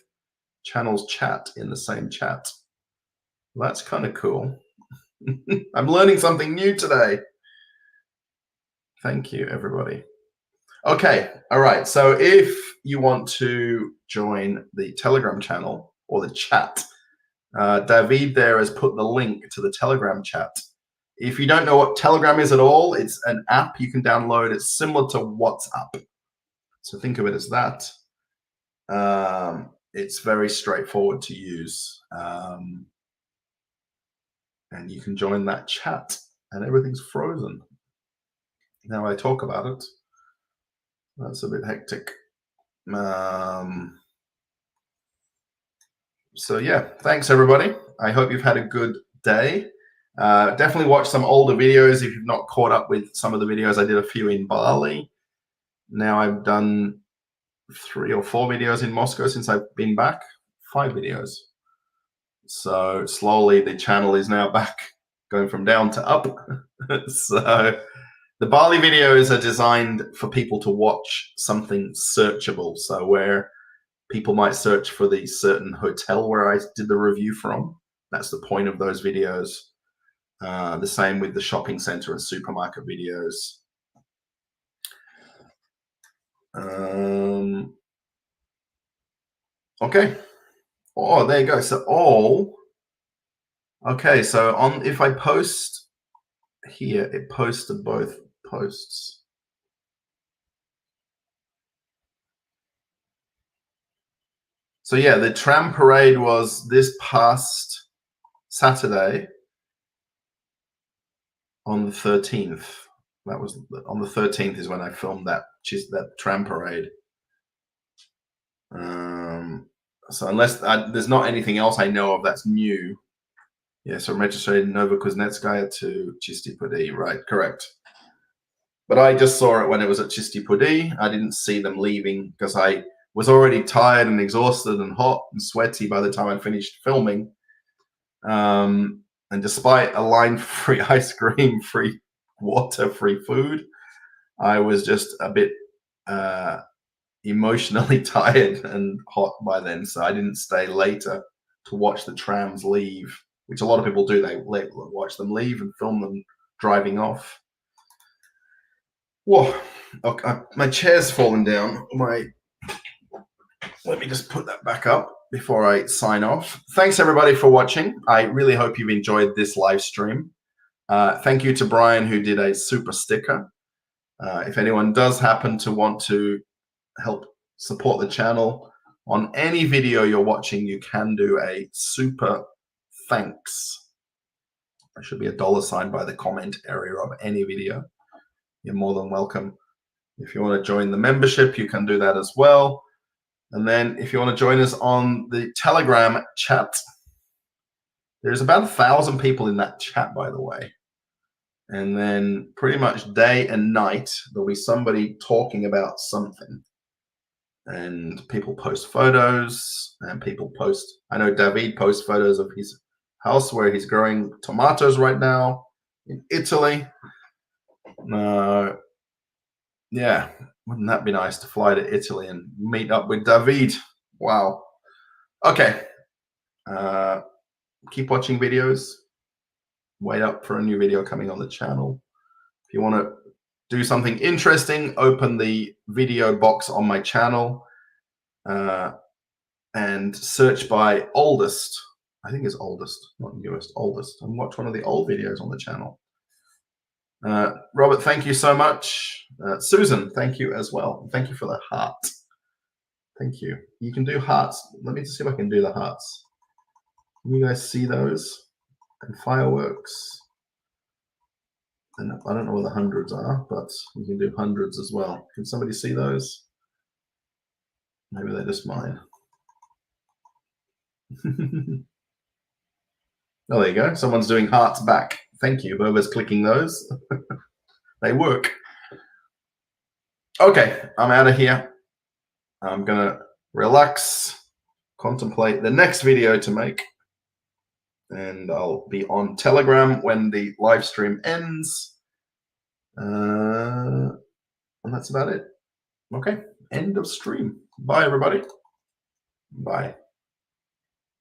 channels chat in the same chat. That's kind of cool. I'm learning something new today. Thank you, everybody. Okay, all right. So if you want to join the Telegram channel or the chat, David there has put the link to the Telegram chat. If you don't know what Telegram is at all, it's an app you can download. It's similar to WhatsApp. So think of it as that. It's very straightforward to use. And you can join that chat and everything's frozen. Now I talk about it. That's a bit hectic. So yeah, thanks everybody. I hope you've had a good day. Definitely watch some older videos if you've not caught up with some of the videos. I did a few in Bali. Now I've done 3 or 4 videos in Moscow since I've been back. 5 videos. So slowly the channel is now back, going from down to up. So the Bali videos are designed for people to watch something searchable. So where people might search for the certain hotel where I did the review from. That's the point of those videos. The same with the shopping center and supermarket videos. Okay. Oh, there you go. So all. Okay, so if I post here, it posts to both posts. So yeah, the tram parade was this past Saturday on the 13th. That was on the 13th is when I filmed that tram parade. So unless there's not anything else I know of that's new. Yeah, so registered Novokuznetskaya to Chistipudi, right, correct. But I just saw it when it was at Chistipudi. I didn't see them leaving because I was already tired and exhausted and hot and sweaty by the time I finished filming. And despite a line for free ice cream, free water, free food, I was just a bit emotionally tired and hot by then. So I didn't stay later to watch the trams leave, which a lot of people do. They watch them leave and film them driving off. Whoa, okay, my chair's fallen down. Let me just put that back up before I sign off. Thanks everybody for watching. I really hope you've enjoyed this live stream. Thank you to Brian who did a super sticker. If anyone does happen to want to help support the channel on any video you're watching, you can do a super thanks. There should be a $sign by the comment area of any video. You're more than welcome. If you want to join the membership, you can do that as well. And then if you want to join us on the Telegram chat, there's about 1,000 people in that chat, by the way. And then pretty much day and night, there'll be somebody talking about something. And people post photos and people post, I know David posts photos of his house where he's growing tomatoes right now in Italy. Yeah, wouldn't that be nice to fly to Italy and meet up with David? Wow. Okay. keep watching videos. Wait up for a new video coming on the channel. If you want to do something interesting, open the video box on my channel and search by oldest. I think it's oldest, not newest, oldest, and watch one of the old videos on the channel. Robert, thank you so much. Susan, thank you as well. Thank you for the heart. Thank you. You can do hearts. Let me just see if I can do the hearts. Can you guys see those? And fireworks. And I don't know where the hundreds are, but you can do hundreds as well. Can somebody see those? Maybe they're just mine. Oh, there you go. Someone's doing hearts back. Thank you. Whoever's clicking those. They work. Okay, I'm out of here. I'm going to relax, contemplate the next video to make. And I'll be on Telegram when the live stream ends. And that's about it. Okay, end of stream. Bye, everybody. Bye.